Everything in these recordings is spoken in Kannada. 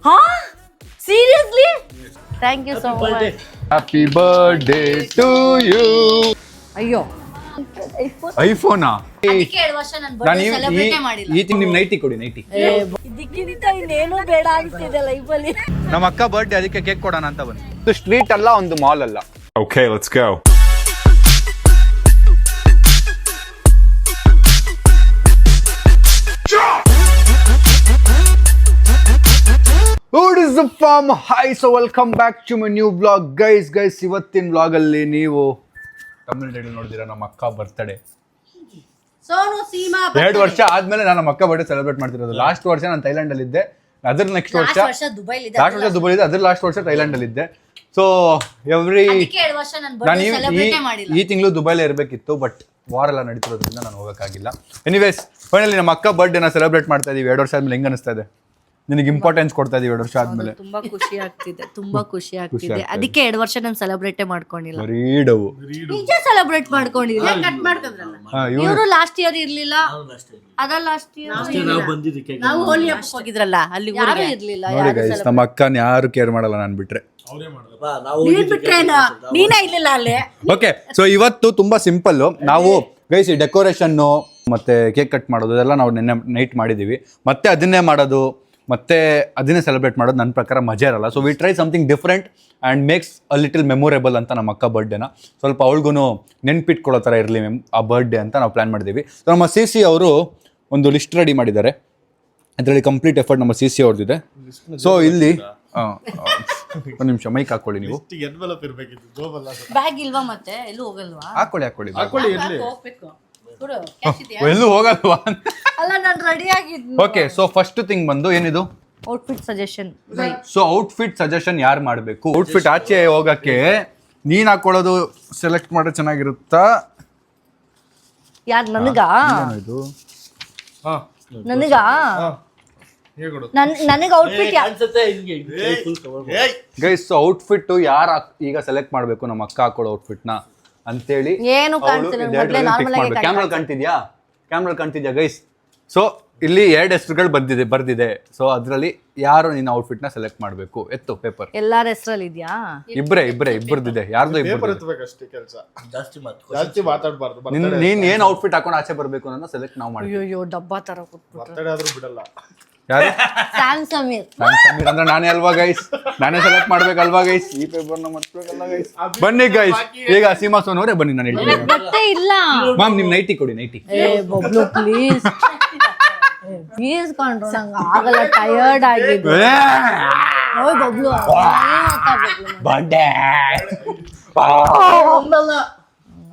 ಹಾ seriously thank you so much. Happy birthday to you. ಅಯ್ಯೋ ಐಫೋನಾ? ಅದಕ್ಕೆ 2 ವರ್ಷ ನಾನು ಬರ್ಡೇ ಸೆಲೆಬ್ರೇಟ್ ಮಾಡಿಲ್ಲ. ಈ ತಿಂಗ್ ನಿಮ್ ನೈಟಿ ಕೊಡಿ, ನೈಟಿ. ಇದಕ್ಕಿಂತ ಇನ್ನೇನು ಬೇಡ ಅನ್ಸ್ತಿದೆ ಲೈಫಲ್ಲಿ. ನಮ್ಮ ಅಕ್ಕ ಬರ್ಡೇ, ಅದಕ್ಕೆ ಕೇಕ್ ಕೊಡೋಣ ಅಂತ ಬಂದು. ಇದು ಸ್ಟ್ರೀಟ್ ಅಲ್ಲ, ಒಂದು ಮಾಲ್ ಅಲ್ಲ. Okay, let's go. What is the farm? Hi, so welcome back to my new vlog. Guys, ಇವತ್ತಿನ ವ್ಲಾಗ್ ಅಲ್ಲಿ ನೀವು ತಮಿಳ್ನಾಡು ನೋಡಿದಿರಾ, ನಮ್ಮ ಅಕ್ಕ ಬರ್ತಡೇ. ಸೋನು ಸೀಮಾ 2 ವರ್ಷ ಆದ್ಮೇಲೆ ನಾನು ನಮ್ಮ ಅಕ್ಕ ಬರ್ಡೇ ಸೆಲೆಬ್ರೇಟ್ ಮಾಡ್ತಿರೋದು. ಲಾಸ್ಟ್ ವರ್ಷ ನಾನು ಥೈಲ್ಯಾಂಡ್ ಅಲ್ಲಿ ಇದ್ದೆ, ಅದ್ರ ನೆಕ್ಸ್ಟ್ ವರ್ಷ ದುಬೈಲಿ ಅದ್ರ ಲಾಸ್ಟ್ ವರ್ಷ ಥೈಲ್ಯಾಂಡ್ ಅಲ್ಲಿ ಇದ್ದೆ. ಸೊ ಎವ್ರಿ ನಾನು ಈ ತಿಂಗಳು ದುಬೈಲೇ ಇರಬೇಕಿತ್ತು, ಬಟ್ ವಾರ ಎಲ್ಲ ನಡೀತಿರೋದ್ರಿಂದ ನಾನು ಹೋಗೋಕ್ಕಾಗಿಲ್ಲ. ಎನಿವೇಸ್ ಫೈನಲಿ ನಮ್ಮ ಅಕ್ಕ ಬರ್ಡೇನ ಸೆಲೆಬ್ರೇಟ್ ಮಾಡ್ತಾ ಇದೀವಿ. 2 ವರ್ಷ ಆದ್ಮೇಲೆ ಹೆಂಗ್ ಅನಿಸ್ತಾ ಇದೆ ನಿನಗೆ? ಇಂಪಾರ್ಟೆನ್ಸ್ ಕೊಡ್ತಾ ಇದೀವಿ 2 ವರ್ಷ ಆದ್ಮೇಲೆ. ತುಂಬಾ ಖುಷಿ ಆಗ್ತಿದೆ. ಅದಕ್ಕೆ 2 ವರ್ಷ ನಾನು ಸೆಲೆಬ್ರೇಟ್ ಮಾಡ್ಕೊಂಡಿಲ್ಲ. ರೀಡವು ನಿಜ ಸೆಲೆಬ್ರೇಟ್ ಮಾಡ್ಕೊಂಡಿಲ್ಲ. ಕಟ್ ಮಾಡ್ಕೊಂಡ್ರಲ್ಲ ಇವರು ಲಾಸ್ಟ್ ಇಯರ್ ಇರ್ಲಿಲ್ಲ, ಅದ ಲಾಸ್ಟ್ ಇಯರ್ ನಾವು ಹೋಲಿ ಹಬ್ಬಕ್ಕೆ ಹೋಗಿದ್ರಲ್ಲ, ಅಲ್ಲಿ ಯಾರು ಇರ್ಲಿಲ್ಲ. ನೋಡಿ ಗೈಸ್, ನಮ್ಮ ಅಕ್ಕನ ಯಾರು ಕೇರ್ ಮಾಡಲ್ಲ, ನಾನು ಬಿಟ್ರೆ. ನೀನೇ ಇರ್ಲಿಲ್ಲ ಅಲ್ಲಿ. ಓಕೆ, ಸೊ ಇವತ್ತು ತುಂಬಾ ಸಿಂಪಲ್. ನಾವು ಗೈಸ್ ಈ ಡೆಕೋರೇಷನ್ ಮತ್ತೆ ಕೇಕ್ ಕಟ್ ಮಾಡೋದು ಅದೆಲ್ಲ ನಾವು ನಿನ್ನೆ ನೈಟ್ ಮಾಡಿದೀವಿ. ಮತ್ತೆ ಅದನ್ನೇ ಮಾಡೋದು, ಮತ್ತೆ ಅದನ್ನೇ ಸೆಲೆಬ್ರೇಟ್ ಮಾಡೋದು ನನ್ನ ಪ್ರಕಾರ ಮಜಾ ಇರಲ್ಲ. So we try something different and makes a little memorable ಅಂತ ನಮ್ಮ ಅಕ್ಕ ಬರ್ಡೇನ ಸ್ವಲ್ಪ ಅವಳಿಗೂ ನೆನ್ಪಿಟ್ಕೊಳ್ಳೋ ಥರ ಇರಲಿ ಆ ಬರ್ಡೇ ಅಂತ ನಾವು ಪ್ಲ್ಯಾನ್ ಮಾಡಿದ್ದೀವಿ. ಸೊ ನಮ್ಮ CC ಅವರು ಒಂದು ಲಿಸ್ಟ್ ರೆಡಿ ಮಾಡಿದ್ದಾರೆ. ಅದರಲ್ಲಿ ಕಂಪ್ಲೀಟ್ ಎಫರ್ಟ್ ನಮ್ಮ CC ಅವ್ರದ್ದಿದೆ. ಸೊ ಇಲ್ಲಿ ಒಂದು ನಿಮಿಷ ಮೈಕ್ ಹಾಕೊಳ್ಳಿ, ನೀವು ಬ್ಯಾಗ್ ಇಲ್ವಾ? ಮತ್ತೆ ಎಲ್ಲೂ ಹೋಗಲ್ವಾ? ಹಾಕೊಳ್ಳಿ ಎಲ್ಲೂ ಹೋಗಲ್ವಾ? ಅಲ್ಲ ನಾನು ರೆಡಿ ಆಗಿದ್ದೆ. ಓಕೆ, ಸೊ ಫಸ್ಟ್ ಥಿಂಗ್ ಬಂದು ಏನಿದು outfit suggestion. So outfit suggestion ಯಾರು ಮಾಡಬೇಕು? ಔಟ್ಫಿಟ್ ಆಚೆ ಹೋಗಕ್ಕೆ ನೀನ್ ಹಾಕೊಳ್ಳೋದು ಸೆಲೆಕ್ಟ್ ಮಾಡೋದು ಚೆನ್ನಾಗಿರುತ್ತಾ? ಯಾರು ನನಗ ನನಗೆ ಔಟ್ಫಿಟ್ ಗೈಸ್, ಔಟ್ಫಿಟ್ ಯಾರು ಈಗ ಸೆಲೆಕ್ಟ್ ಮಾಡಬೇಕು ನಮ್ಮ ಅಕ್ಕ ಹಾಕೊಳ್ಳೋ ಔಟ್ಫಿಟ್ ನ ಅಂತೇಳಿ ಏನು ಕ್ಯಾಮ್ರಾ ಕಾಣ್ತಿದ್ಯಾ ಗೈಸ್? ಸೊ ಇಲ್ಲಿ 2 ಹೆಸರುಗಳು ಬರ್ದಿದೆ. ಸೊ ಅದ್ರಲ್ಲಿ ಯಾರು ನಿನ್ನ ಔಟ್ಫಿಟ್ ನ ಸೆಲೆಕ್ಟ್ ಮಾಡಬೇಕು? ಎತ್ತು ಪೇಪರ್. ಎಲ್ಲಾರ ಹೆಸರಲ್ಲಿ ಇದೆಯಾ? ಇಬ್ಬರದಿದೆ. ಯಾರ್ದು ನೀನ್ ಏನ್ ಔಟ್ಫಿಟ್ ಹಾಕೊಂಡು ಆಚೆ ಬರ್ಬೇಕು ಅನ್ನೋ ಸೆಲೆಕ್ಟ್ ನಾವು ಮಾಡಿ. ಅಯ್ಯೋ ಡಬ್ಬಾ ತರ ಬಿಡಲ್ಲ. ಯಾರು? ಸಮೀರ್ ಅಂದ್ರೆ ನಾನೇ ಅಲ್ವಾ ಗೈಸ್? ನಾನೇ ಸೆಲೆಕ್ಟ್ ಮಾಡ್ಬೇಕಲ್ವಾ ಗೈಸ್? ಈ ಪೇಪರ್ ನ ಮರ್ತ್ಬೇಕಲ್ಲ ಗೈಸ್. ಬನ್ನಿ ಗೈಸ್, ಈಗ ಸೀಮಾ ಸೋನ್ ಅವರೇ ಬನ್ನಿ. ನಾನು ಹೇಳ್ತೀನಿ ಬಟ್ಟೆ ಇಲ್ಲ. ಮ್ಯಾಮ್ ನಿಮ್ ನೈಟಿ ಕೊಡಿ, ನೈಟಿ. ಬಬ್ಲು ಪ್ಲೀಸ್ ಪ್ಲೀಸ್ ಕೊಂಡ್ರು, ನಂಗೆ ಆಗಲ್ಲ, ಟಯರ್ಡ್ ಆಗಿದೆ. ಓಯ್ ಬಬ್ಲು ಬರ್ಡೇ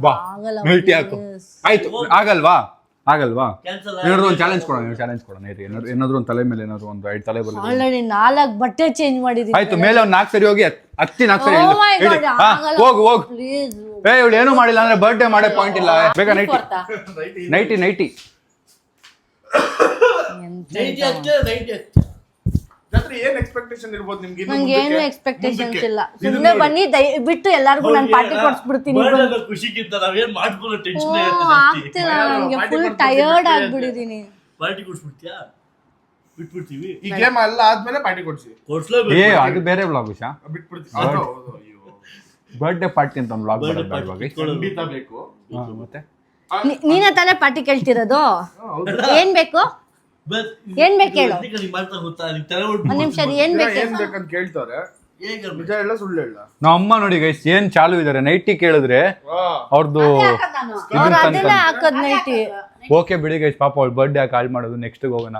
ಬಾ, ನೈಟಿ ಹಾಕು. ಆಯ್ತು, ಆಗಲ್ವಾ? ಏನಾದ್ರು ಒಂದು ಚಾಲೆಂಜ್ ಕೊಡೋಣ. ಏನಾದ್ರು ಒಂದು ತಲೆ ಮೇಲೆ ಏನಾದ್ರು ಒಂದು 5 ತಲೆ ಬರಲಿ. ಆಲ್ರೆಡಿ 4 ಬಟ್ಟೆ ಚೇಂಜ್ ಮಾಡಿದೀನಿ. ಆಯ್ತು, ಮೇಲೆ ಒಂದು 4 ಸರಿ ಹೋಗಿ 4 ಸರಿ ಹೋಗು. ಇವಳು ಏನು ಮಾಡಿಲ್ಲ ಅಂದ್ರೆ ಬರ್ಡೇ ಮಾಡೇ ಪಾಯಿಂಟ್ ಇಲ್ಲ. ಬೇಗ ನೈಟಿ. ನಂಗೆ ಏನು ಎಕ್ಸ್ಪೆಕ್ಟೇಷನ್ಸ್ ಇಲ್ಲ. ಸುಮ್ಮನೆ ಬನ್ನಿ, ದಯವಿಟ್ಟು ಎಲ್ಲಾರ್ಗು ನಾನು ಪಾರ್ಟಿ ಕೊಡ್ಸ್ಬಿಡ್ತೀನಿ. ಆಗ್ತಿಲ್ಲ, ನಂಗೆ ಫುಲ್ ಟಯರ್ಡ್ ಆಗ್ಬಿಟ್ಟಿದೀನಿ. ಅದು ಬೇರೆ ವ್ಲಾಗ್ ವಿಷಯ. ಬರ್ಡೇ ಪಾರ್ಟಿ ಅಂತ ಒಂದು ವ್ಲಾಗ್ ಮತ್ತೆ ನೀನೇ ತಾನೇ ಪಾರ್ಟಿ ಕೇಳ್ತಿರೋದು? ಏನ್ ಬೇಕು ಹೇಳು. ಒಂದ್ ನಿಮಿಷ, ಏನ್ ಬೇಕಂತ ಕೇಳ್ತಾರೆ. ನಮ್ಮ ಅಮ್ಮ ನೋಡಿ ಗೈಸ್ ಏನ್ ಚಾಲು ಇದಾರೆ. ನೈಟಿ ಕೇಳಿದ್ರೆ ಅವ್ರದ್ದು ಅದೆಲ್ಲ ಹಾಕೋದ್ ನೈಟಿ. ಓಕೆ ಬಿಡಿ ಗೈಸ್, ಪಾಪ ಅವಳು ಬರ್ಡೇ ಹಾಕಿ ಮಾಡೋದು. ನೆಕ್ಸ್ಟ್ ಹೋಗೋಣ.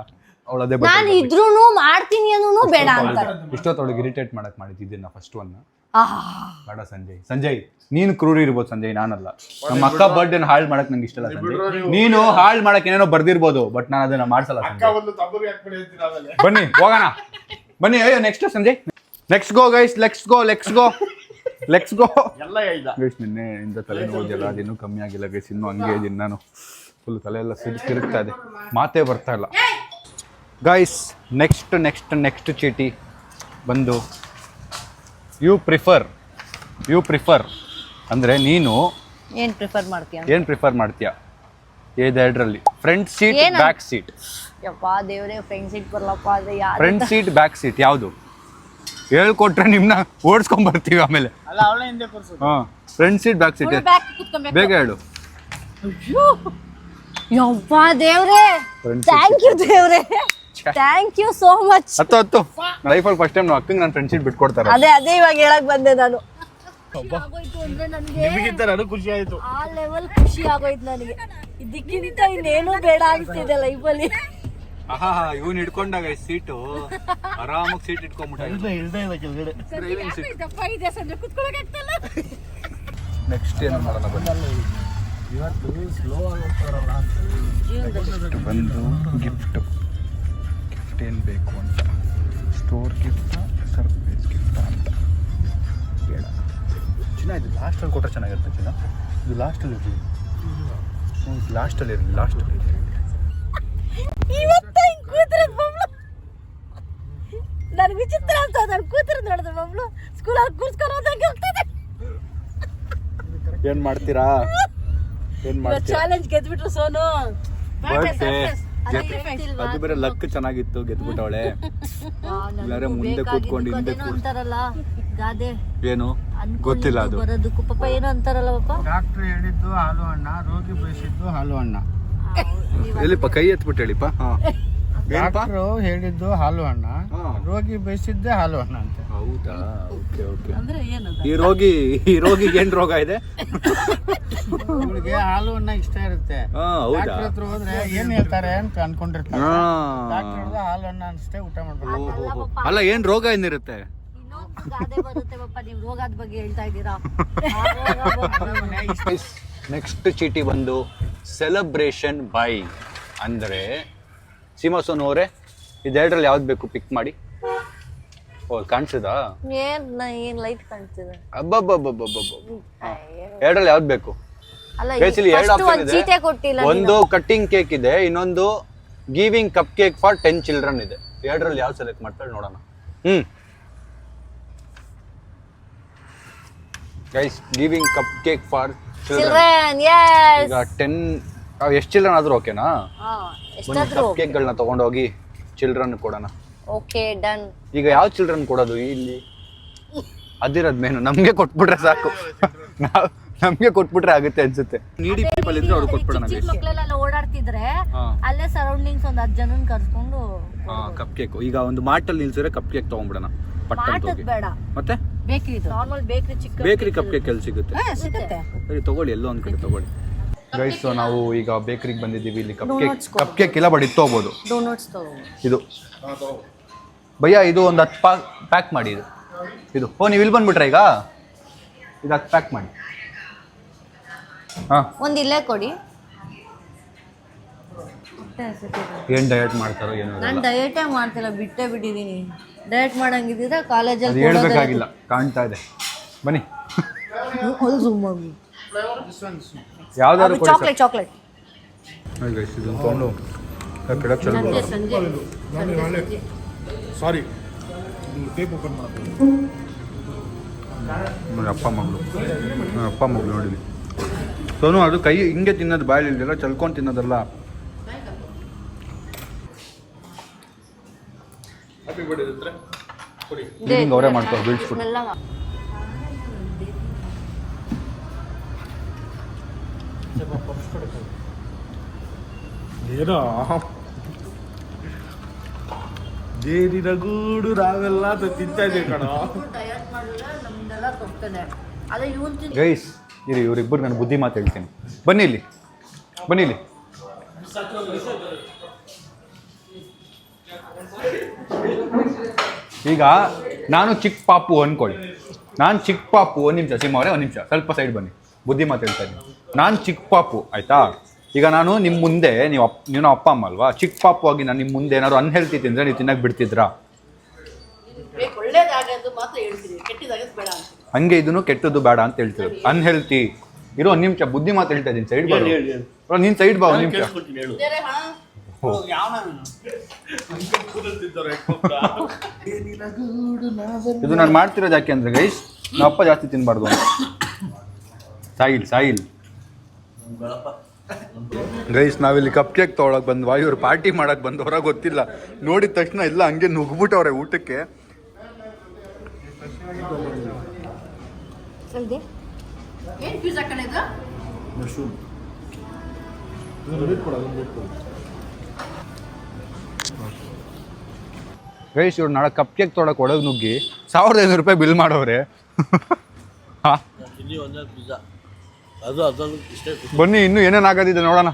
ಅವಳು ಅದೇ ನಾನು ಇದ್ರೂನು ಮಾಡ್ತೀನಿ ಅನ್ನೂ ಬೇಡ ಅಂತ ಇಷ್ಟೊತ್ತೊಳಗೆ ಇರಿಟೇಟ್ ಮಾಡಕ್ ಮಾಡಿದ್ದಿದ್ದೆ ಫಸ್ಟ್ ಒನ್. ಬೇಡ ಸಂಜಯ್ ನೀನು ಕ್ರೂರಿ ಇರ್ಬೋದು ಸಂಜಯ್, ನಾನಲ್ಲ. ನಮ್ಮ ಅಕ್ಕ ಬರ್ಡೇನ ಹಾಳು ಮಾಡಕ್ ನಂಗೆ ಇಷ್ಟ ಇಲ್ಲ ಸಂಜಯ್. ನೀನು ಹಾಳು ಮಾಡಕ್ ಏನೇನೋ ಬರ್ದಿರ್ಬೋದು, ಬಟ್ ನಾನು ಅದನ್ನ ಮಾಡ್ಸಲ್ಲ ಸಂಜಯ್. ಬನ್ನಿ ಹೋಗೋಣ, ಬನ್ನಿ. ಅಯ್ಯೋ next Sanjay, let's go guys, let's go. Guys ನಿನ್ನೆ ಇಂದ ತಲೆ ನೋಡಿದೆಲ್ಲ, ಅದಿನ್ನೂ ಕಮ್ಮಿ ಆಗಿಲ್ಲ ಗೈಸ್. ಇನ್ನೂ ಹಂಗೆ ಇದೀನಿ ನಾನು. ಫುಲ್ ತಲೆ ಎಲ್ಲ ತಿರುಗ್ತಾ ಇದೆ, ಮಾತೇ ಬರ್ತಾ ಇಲ್ಲ ಗೈಸ್. ನೆಕ್ಸ್ಟ್ ಚೀಟಿ ಬಂದು ಯು ಪ್ರಿಫರ್ ಅಂದ್ರೆ ನೀನು ಏನ್ ಪ್ರಿಫರ್ ಮಾಡ್ತೀಯಾ? ಇದೆರಡರಲ್ಲಿ ಫ್ರಂಟ್ ಸೀಟ್ ಬ್ಯಾಕ್ ಸೀಟ್. ಯಪ್ಪಾ ದೇವ್ರೆ, ಫ್ರಂಟ್ ಸೀಟ್ ಬರಲಪ್ಪ. ಅದೇ ಯಾರು? ಫ್ರಂಟ್ ಸೀಟ್ ಬ್ಯಾಕ್ ಸೀಟ್ ಯಾವುದು? ಹೇಳ್ಕೊಟ್ರೆ ನಿಮ್ನ ಓಡಿಸ್ಕೊಂಡ್ ಬರ್ತೀವಿ ಆಮೇಲೆ. ಹಾ ಫ್ರಂಟ್ ಸೀಟ್ ಬ್ಯಾಕ್ ಸೀಟ್ ಬೇಗ ಹೇಳು. ಯವ್ವ ದೇವ್ರೆ, ಥ್ಯಾಂಕ್ ಯು ದೇವ್ರೆ, ಥ್ಯಾಂಕ್ ಯು ಸೋ ಮಚ್. ಹತ್ತು ಲೈಫಲ್ಲಿ ಫಸ್ಟ್ ಟೈಮ್ ಅಕ್ಕಂಗೆ ನಾನು ಫ್ರೆಂಡ್ ಸೀಟ್ ಬಿಟ್ಕೊಡ್ತಾರೆ. ಅದೇ ಇವಾಗ ಹೇಳಕ್ ಬಂದೆ ನಾನು. ಖುಷಿ ಆಯ್ತು. ಆ ಲೆವೆಲ್ ಖುಷಿ ಆಗೋಯ್ತು ನನಗೆ. ಇದಕ್ಕಿಂತ ಇನ್ನೇನು ಬೇಡ ಅನ್ಸ್ತಿದೆ ಲೈಫಲ್ಲಿ. ಇವನ್ ಹಿಡ್ಕೊಂಡಾಗ ಸೀಟು ಆರಾಮಾಗಿ ಸೀಟ್ ಇಟ್ಕೊಂಡ್ಬಿಟ್ಟ. ನೆಕ್ಸ್ಟ್ ಏನು ಮಾಡೋಣ ಬಂದು ಗಿಫ್ಟ್ ಏನು ಬೇಕು ಅಂತ. ಸ್ಟೋರ್ ಗಿಫ್ಟ್, ಸರ್ಪ್ರೈಸ್ ಗಿಫ್ಟ್ ಅಂತ ಬೇಡ. ಚಿನ್ನ ಇದು ಲಾಸ್ಟಲ್ಲಿ ಕೊಟ್ಟರೆ ಚೆನ್ನಾಗಿರುತ್ತೆ. ಚಿನ್ನ ಇದು ಲಾಸ್ಟಲ್ಲಿ ಇರಲಿ, ಲಾಸ್ಟಲ್ಲಿ ಇರಲಿ, ಲಾಸ್ಟಲ್ಲಿ ಇರಲಿ. ನನ್ ವಿಚಿತ್ರ ಅಂತ ನಾನು ಕೂತಿರ್ ನೋಡಿದ್ರೆ ಮಮ್ಮಳು ಸ್ಕೂಲಲ್ಲಿ ಕೂರ್ಸ್ಕೊಂಡು ಹೋದಂಗೆ ಹೋಗ್ತದೆ. ಏನ್ ಮಾಡ್ತೀರಾ? ಚಾಲೆಂಜ್ ಗೆದ್ಬಿಟ್ರು ಸೋನು. ಅದು ಬೇರೆ ಲಕ್ ಚೆನ್ನಾಗಿತ್ತು, ಗೆದ್ಬಿಟ್ಟವಳೆ. ಇಲ್ಲಾರೆ ಮುಂದೆ ಕೂತ್ಕೊಂಡು ಹಿಂದೆ ಅಂತಾರಲ್ಲ ಗಾದೆ, ಏನು ಗೊತ್ತಿಲ್ಲ ಅದು ಬರೋದಕ್ಕೂ ಪಾಪ ಏನೋ ಅಂತಾರಲ್ಲ ಪಾಪ. ಡಾಕ್ಟರ್ ಹೇಳಿದ್ದು ಹಾಲು ಹಣ್ಣ, ರೋಗಿ ಬಯಸಿದ್ದು ಹಾಲು ಹಣ್ಣ. ಎಲ್ಲಿಪ್ಪ ಕೈ ಎತ್ಬಿಟ್ಟು ಹೇಳಿಪ್ಪ. ಡಾಕ್ಟ್ರು ಹೇಳಿದ್ದು ಹಾಲು ಹಣ್ಣ, ರೋಗಿ ಬಯಸಿದ್ದೆ ಹಾಲು ಹಣ್ಣ ಅಂತ. ಹೌದಾ? Okay okay. ಅಂದ್ರೆ ಏನದು? ಈ ರೋಗಿಗೆ ಏನ್ ರೋಗ ಇದೆ? ಇವಳಿಗೆ ಹಾಲು ಹಣ್ಣ ಇಷ್ಟ ಇರುತ್ತೆ. ಹೌದಾ? ಡಾಕ್ಟರ್ ಹತ್ರ ಹೋದ್ರೆ ಏನ್ ಹೇಳ್ತಾರೆ ಅಂತ ಅನ್ಕೊಂಡಿರ್ತಾರೆ. ಡಾಕ್ಟರ್ ಹಾಲು ಹಣ್ಣ ಅನ್ಸುತ್ತೆ, ಊಟ ಮಾಡ್ಬೇಕು. ಅಲ್ಲ, ಏನ್ ರೋಗ ಏನಿರುತ್ತೆ? ಇನ್ನೊಂದು ಗಾದೆ ಬರುತ್ತೆ ಪಾಪ, ನೀವು ರೋಗದ ಬಗ್ಗೆ ಹೇಳ್ತಾ ಇದ್ದೀರಾ. ನೆಕ್ಸ್ಟ್ ಚೀಟಿ ಬಂದು ಸೆಲೆಬ್ರೇಷನ್ ಬೈ ಅಂದರೆ ಸೀಮಾ ಸೋನು ಅವರೇ, ಇದೆರಡರಲ್ಲಿ ಯಾವ್ದು ಬೇಕು ಪಿಕ್ ಮಾಡಿ. ಓ ಕಾಣಿಸಿದಾ? ಏನ್ ಲೈಟ್ ಕಾಣ್ತಿದೆ. ಎರಡರಲ್ಲಿ ಯಾವ್ದು ಬೇಕು? ಬೇಸಿಲಿ ಎರಡು ಆಪ್ಷನ್ ಇದೆ. ಒಂದು ಕಟ್ಟಿಂಗ್ ಕೇಕ್ ಇದೆ, ಇನ್ನೊಂದು giving cup cake for 10 children ಇದೆ. ಎರಡರಲ್ಲಿ ಯಾವ್ದು ಸೆಲೆಕ್ಟ್ ಮಾಡ್ತಾರೆ ನೋಡೋಣ. Guys, giving cup cake for children. ಈಗ 10 ಎಷ್ಟು ಚಿಲ್ಡ್ರನ್ ಆದ್ರೂ ಓಕೆನಾ? ಕಪ್ ಕೇಕ್ಗಳನ್ನ ತಗೊಂಡೋಗಿ ಚಿಲ್ಡ್ರನ್ ಕೊಡೋಣ. Okay done. ಈಗ ಯಾವ ಚಿಲ್ಡ್ರನ್ ಕೊಡೋದು? ಇಲ್ಲಿ ಅದಿರೋದ್ ಮೇನು ನಮ್ಗೆ ಕೊಟ್ಬಿಟ್ರೆ ಸಾಕು. ನಮ್ಗೆ ಕೊಟ್ಬಿಟ್ರೆ ಆಗುತ್ತೆ ಅನ್ಸುತ್ತೆ. ನೀಡಿ ಪೀಪಲ್ ಇದ್ರೆ ಅವ್ರು ಕೊಟ್ಬಿಡೋಣ. ಮಕ್ಕಳೆಲ್ಲ ಓಡಾಡ್ತಿದ್ರೆ ಅಲ್ಲೇ ಸರೌಂಡಿಂಗ್ಸ್ ಒಂದು 10 ಜನನ್ ಕರ್ಕೊಂಡು ಕಪ್ ಕೇಕ್. ಈಗ ಒಂದು ಮಾರ್ಟಲ್ಲಿ ನಿಲ್ಸಿದ್ರೆ ಕಪ್ ಕೇಕ್ ತಗೊಂಡ್ಬಿಡೋಣ. ಬೇಡ, ಮತ್ತೆ ಬೇಕರಿ, ನಾರ್ಮಲ್ ಬೇಕರಿ, ಚಿಕ್ಕ ಬೇಕರಿ ಕಪ್ ಕೇಕ್ ಎಲ್ಲಿ ಸಿಗುತ್ತೆ? ಸರಿ ತಗೊಳ್ಳಿ, ಎಲ್ಲೋ ಒಂದ್ ಕಡೆ ತಗೊಳ್ಳಿ. ಗೈಸ್, ನಾವು ಈಗ ಬೇಕರಿಗೆ ಬಂದಿದ್ದೀವಿ. ಇಲ್ಲಿ ಕಪ್ ಕೇಕ್ ಇಲ್ಲ, ಬಟ್ ಇದು ತಗೋಬಹುದು. ಡೋನಟ್ಸ್ ಇದು ಭಯ್ಯ, ಇದು ಒಂದು 10 ಪ್ಯಾಕ್ ಮಾಡಿ. ಇದು ಓ, ನೀವು ಇಲ್ಲಿ ಬಂದ್ಬಿಟ್ರೆ ಈಗ ಇದು 10 ಪ್ಯಾಕ್ ಮಾಡಿ. ಒಂದು ಇಲ್ಲೇ ಕೊಡಿ. ಏನ್ ಡಯಟ್ ಮಾಡ್ತಾರೋ ಏನೋ. ನಾನು ಡಯಟೇ ಮಾಡ್ತಿಲ್ಲ, ಬಿಟ್ಟೇ ಬಿಟ್ಟಿದ್ದೀನಿ. ಡಯಟ್ ಮಾಡಂಗಿದ್ರೆ ಕಾಲೇಜಲ್ಲಿ ಹೇಳ್ಬೇಕಾಗಿಲ್ಲ, ಕಾಣ್ತಾ ಇದೆ. ಬನ್ನಿ, ಯಾವ್ದಾದ್ರು ಚಾಕ್ಲೇಟ್ ಇದನ್ನು ತಗೊಂಡು ಕೆಳಗೆ ಚೆಲ್ಬೋದು. ಸಾರಿ, ನೋಡಿ ಅಪ್ಪ ಮಗಳು ನೋಡಿದ್ವಿ. ಸೋನು ಅದು ಕೈ ಹಿಂಗೆ ತಿನ್ನೋದು, ಬಾಯಲ್ಲಿ ಇಲ್ದಿಲ್ಲ, ಚಲ್ಕೊಂಡು ತಿನ್ನೋದಲ್ಲ. ಹಿಂಗೆ ಅವರೇ ಮಾಡ್ತಾರೆ ಬೀಳ್ಸ್ಬಿಟ್ಟು. ಏನೋ ಜೇನಿನ ಗೂಡು ನಾವೆಲ್ಲ ತಿಂತಾ ಇದ್ದೀವಿ ಕಣ. ಗೈಸ್, ಇವ್ರಿಬ್ಬರು ನಾನು ಬುದ್ಧಿ ಮಾತು ಹೇಳ್ತೀನಿ. ಬನ್ನಿ ಇಲ್ಲಿ. ಈಗ ನಾನು ಚಿಕ್ಕ ಪಾಪು ಅನ್ಕೊಳ್ಳಿ. ಒಂದು ನಿಮಿಷ ಸಿಂಹ ಅವರೇ, ಒಂದು ನಿಮಿಷ ಸ್ವಲ್ಪ ಸೈಡ್ ಬನ್ನಿ. ಬುದ್ಧಿ ಮಾತು ಹೇಳ್ತಾ ಇದ್ದೀನಿ. ನಾನು ಚಿಕ್ಕ ಪಾಪು, ಆಯ್ತಾ? ಈಗ ನಾನು ನಿಮ್ಮ ಮುಂದೆ, ನೀವು ಅಪ್ಪ ಅಮ್ಮ ಅಲ್ವಾ? ಚಿಕ್ಕ ಪಾಪು ಆಗಿ ನಾನು ನಿಮ್ಮ ಮುಂದೆ ಏನಾದ್ರು ಅನ್ಹೆಲ್ತಿ ತಿಂದರೆ ನೀವು ತಿನ್ನಕ್ಕೆ ಬಿಡ್ತಿದ್ರಾ? ಹಂಗೆ ಇದನ್ನು ಕೆಟ್ಟದ್ದು ಬೇಡ ಅಂತ ಹೇಳ್ತಿರೋದು. ಅನ್ಹೆಲ್ತಿ ಇರೋ. ಒಂದು ನಿಮಿಷ ಬುದ್ಧಿ ಮಾತು ಹೇಳ್ತಾ ಇದ್ದೀನಿ. ಸೈಡ್ ಬಾ, ನೀನು ಸೈಡ್ ಬಾ ಒಂದು ನಿಮಿಷ. ಇದು ನಾನು ಮಾಡ್ತಿರೋದು ಯಾಕೆ ಅಂದರೆ ಗೈಸ್, ನಮ್ಮ ಅಪ್ಪ ಜಾಸ್ತಿ ತಿನ್ನಬಾರ್ದು ಅಂತ. ಸಾಯಿಲ್ ಗೈಸ್, ನಾವಿಲ್ಲಿ ಕಪ್ ಕೇಕ್ ತೊಗೊಳಕ್ಕೆ ಬಂದ್ವಾ, ಇವ್ರು ಪಾರ್ಟಿ ಮಾಡಕ್ಕೆ ಬಂದವರ ಗೊತ್ತಿಲ್ಲ. ನೋಡಿದ ತಕ್ಷಣ ಎಲ್ಲ ಹಂಗೆ ನುಗ್ಬಿಟ್ಟವ್ರೆ ಊಟಕ್ಕೆ. ಏನ್ ಪಿಜ್ಜಾ ಕಡೆ ಇದು? ಮಶ್ರೂಮ್ ಗೈಸ್ ಇವ್ರು ನಾಳೆ ಕಪ್ ಕೇಕ್ ತೊಗೊಳಕ್ಕೆ ಒಳಗೆ ನುಗ್ಗಿ 1500 ರೂಪಾಯಿ ಬಿಲ್ ಮಾಡೋರೆ. ಹಾ ಇಲ್ಲಿ ಒಂದೇ ಪಿಜ್ಜಾ ಅದು ಅದನ್ನು ಇಷ್ಟೇ ಬನ್ನಿ ಇನ್ನೂ ಏನೇನು ಆಗೋದಿದೆ ನೋಡೋಣ.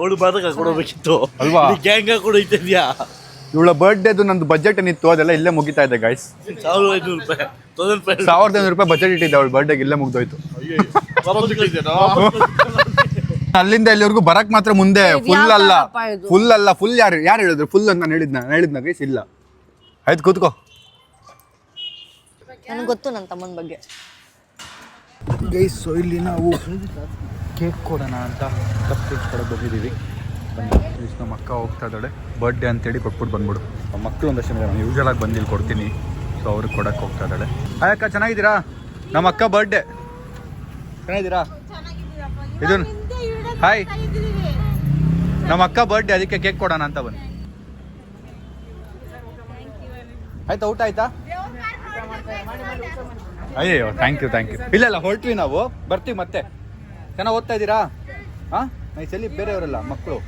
ಅವಳು ಬಾದಾಗ ಕೊಡಬೇಕಿತ್ತು ಅಲ್ವಾ? ಗ್ಯಾಂಗ ಕೂಡ ಐತಿದ್ಯಾ ಇವಳ ಬರ್ಡೇದು ನಂದು ಬಜೆಟ್ ಏನಿತ್ತು ಅದೆಲ್ಲ ಇಲ್ಲೇ ಮುಗಿತಾ ಇದೆ ಗೈಸ್. 1500 ರೂಪಾಯಿ 1500 ರೂಪಾಯಿ ಬಜೆಟ್ ಇಟ್ಟಿದ್ದೆ ಅವಳು ಬರ್ಡೇಗೆ, ಇಲ್ಲೇ ಮುಗ್ದೋಯ್ತು. ಅಲ್ಲಿಂದ ಇಲ್ಲಿವರೆಗೂ ಬರಕ್ ಮಾತ್ರ ಮುಂದೆ ಫುಲ್ ಅಲ್ಲ ಫುಲ್ ಯಾರು ಹೇಳಿದ್ರು ಫುಲ್ ಅಂತ ನಾನು ಹೇಳಿದ್ನ ಗೈಸ್ ಇಲ್ಲ. ಆಯ್ತು ಕೂತ್ಕೋ. ನನಗೆ ಗೊತ್ತು ನನ್ನ ತಮ್ಮನ ಬಗ್ಗೆ. ಗೈಸ್ ಸೊ ಇಲ್ಲಿ ನಾವು ಕೇಕ್ ಕೊಡೋಣ ಅಂತ ಕಪ್ ಕೇಕ್ ಕೊಡೋಕೆ ಬಂದಿದ್ದೀವಿ. ಗೈಸ್ ನಮ್ಮ ಅಕ್ಕ ಹೋಗ್ತಾ ಇದ್ದಾಳೆ ಬರ್ಡೇ ಅಂತೇಳಿ ಕೊಟ್ಬಿಟ್ಟು ಬಂದ್ಬಿಡು. ನಮ್ಮ ಮಕ್ಕಳು ಒಂದಷ್ಟು ನಾನು ಯೂಶಲ್ ಆಗಿ ಬಂದು ಇಲ್ಲಿ ಕೊಡ್ತೀನಿ. ಸೊ ಅವ್ರಿಗೆ ಕೊಡಕ್ಕೆ ಹೋಗ್ತಾ ಇದ್ದಾಳೆ. ಹಾಯ್ ಅಕ್ಕ ಚೆನ್ನಾಗಿದ್ದೀರಾ? ನಮ್ಮ ಅಕ್ಕ ಬರ್ಡೇ ಚೆನ್ನಾಗಿದ್ದೀರಾ? ಇದು ಹಾಯ್ ನಮ್ಮ ಅಕ್ಕ ಬರ್ಡೇ ಅದಕ್ಕೆ ಕೇಕ್ ಕೊಡೋಣ ಅಂತ ಬನ್ನಿ. ಆಯ್ತಾ ಊಟ ಆಯ್ತಾ? ಅಯ್ಯೋ ಥ್ಯಾಂಕ್ ಯು ಇಲ್ಲ ಹೊರಟ್ವಿ ನಾವು ಬರ್ತೀವಿ ಮತ್ತೆ. ಚೆನ್ನಾಗಿ ಓದ್ತಾ ಇದ್ದೀರಾ? ಹಾಂ ನೈಸ್. ಎಲ್ಲಿ ಬೇರೆಯವರಲ್ಲ ಮಕ್ಕಳು?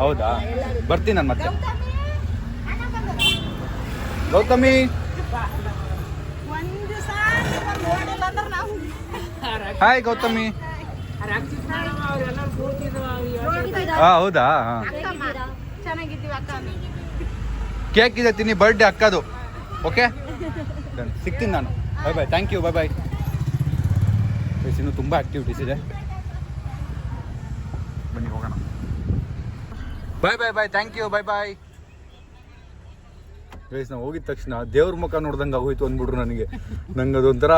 ಹೌದಾ ಬರ್ತೀನಿ ನಾನು ಮತ್ತೆ. ಗೌತಮಿ ಹಾಯ್ ಗೌತಮಿ. ಹೌದಾ ಕೇಕ್ ಇದೆ ತಿನ್ನಿ ಬರ್ಡೇ ಅಕ್ಕದು. ಓಕೆ ಸಿಗ್ತೀನಿ ನಾನು. Bye thank you bye. ಇನ್ನು ತುಂಬ ಆಕ್ಟಿವಿಟೀಸ್ ಇದೆ ಬನ್ನಿ ಹೋಗೋಣ. Bye thank you bye. Guys ನಾವು ಹೋಗಿದ ತಕ್ಷಣ ದೇವ್ರ ಮುಖ ನೋಡ್ದಂಗೆ ಆಗೋಯ್ತು ಅಂದ್ಬಿಟ್ರು ನನಗೆ. ನಂಗೆ ಅದೊಂಥರ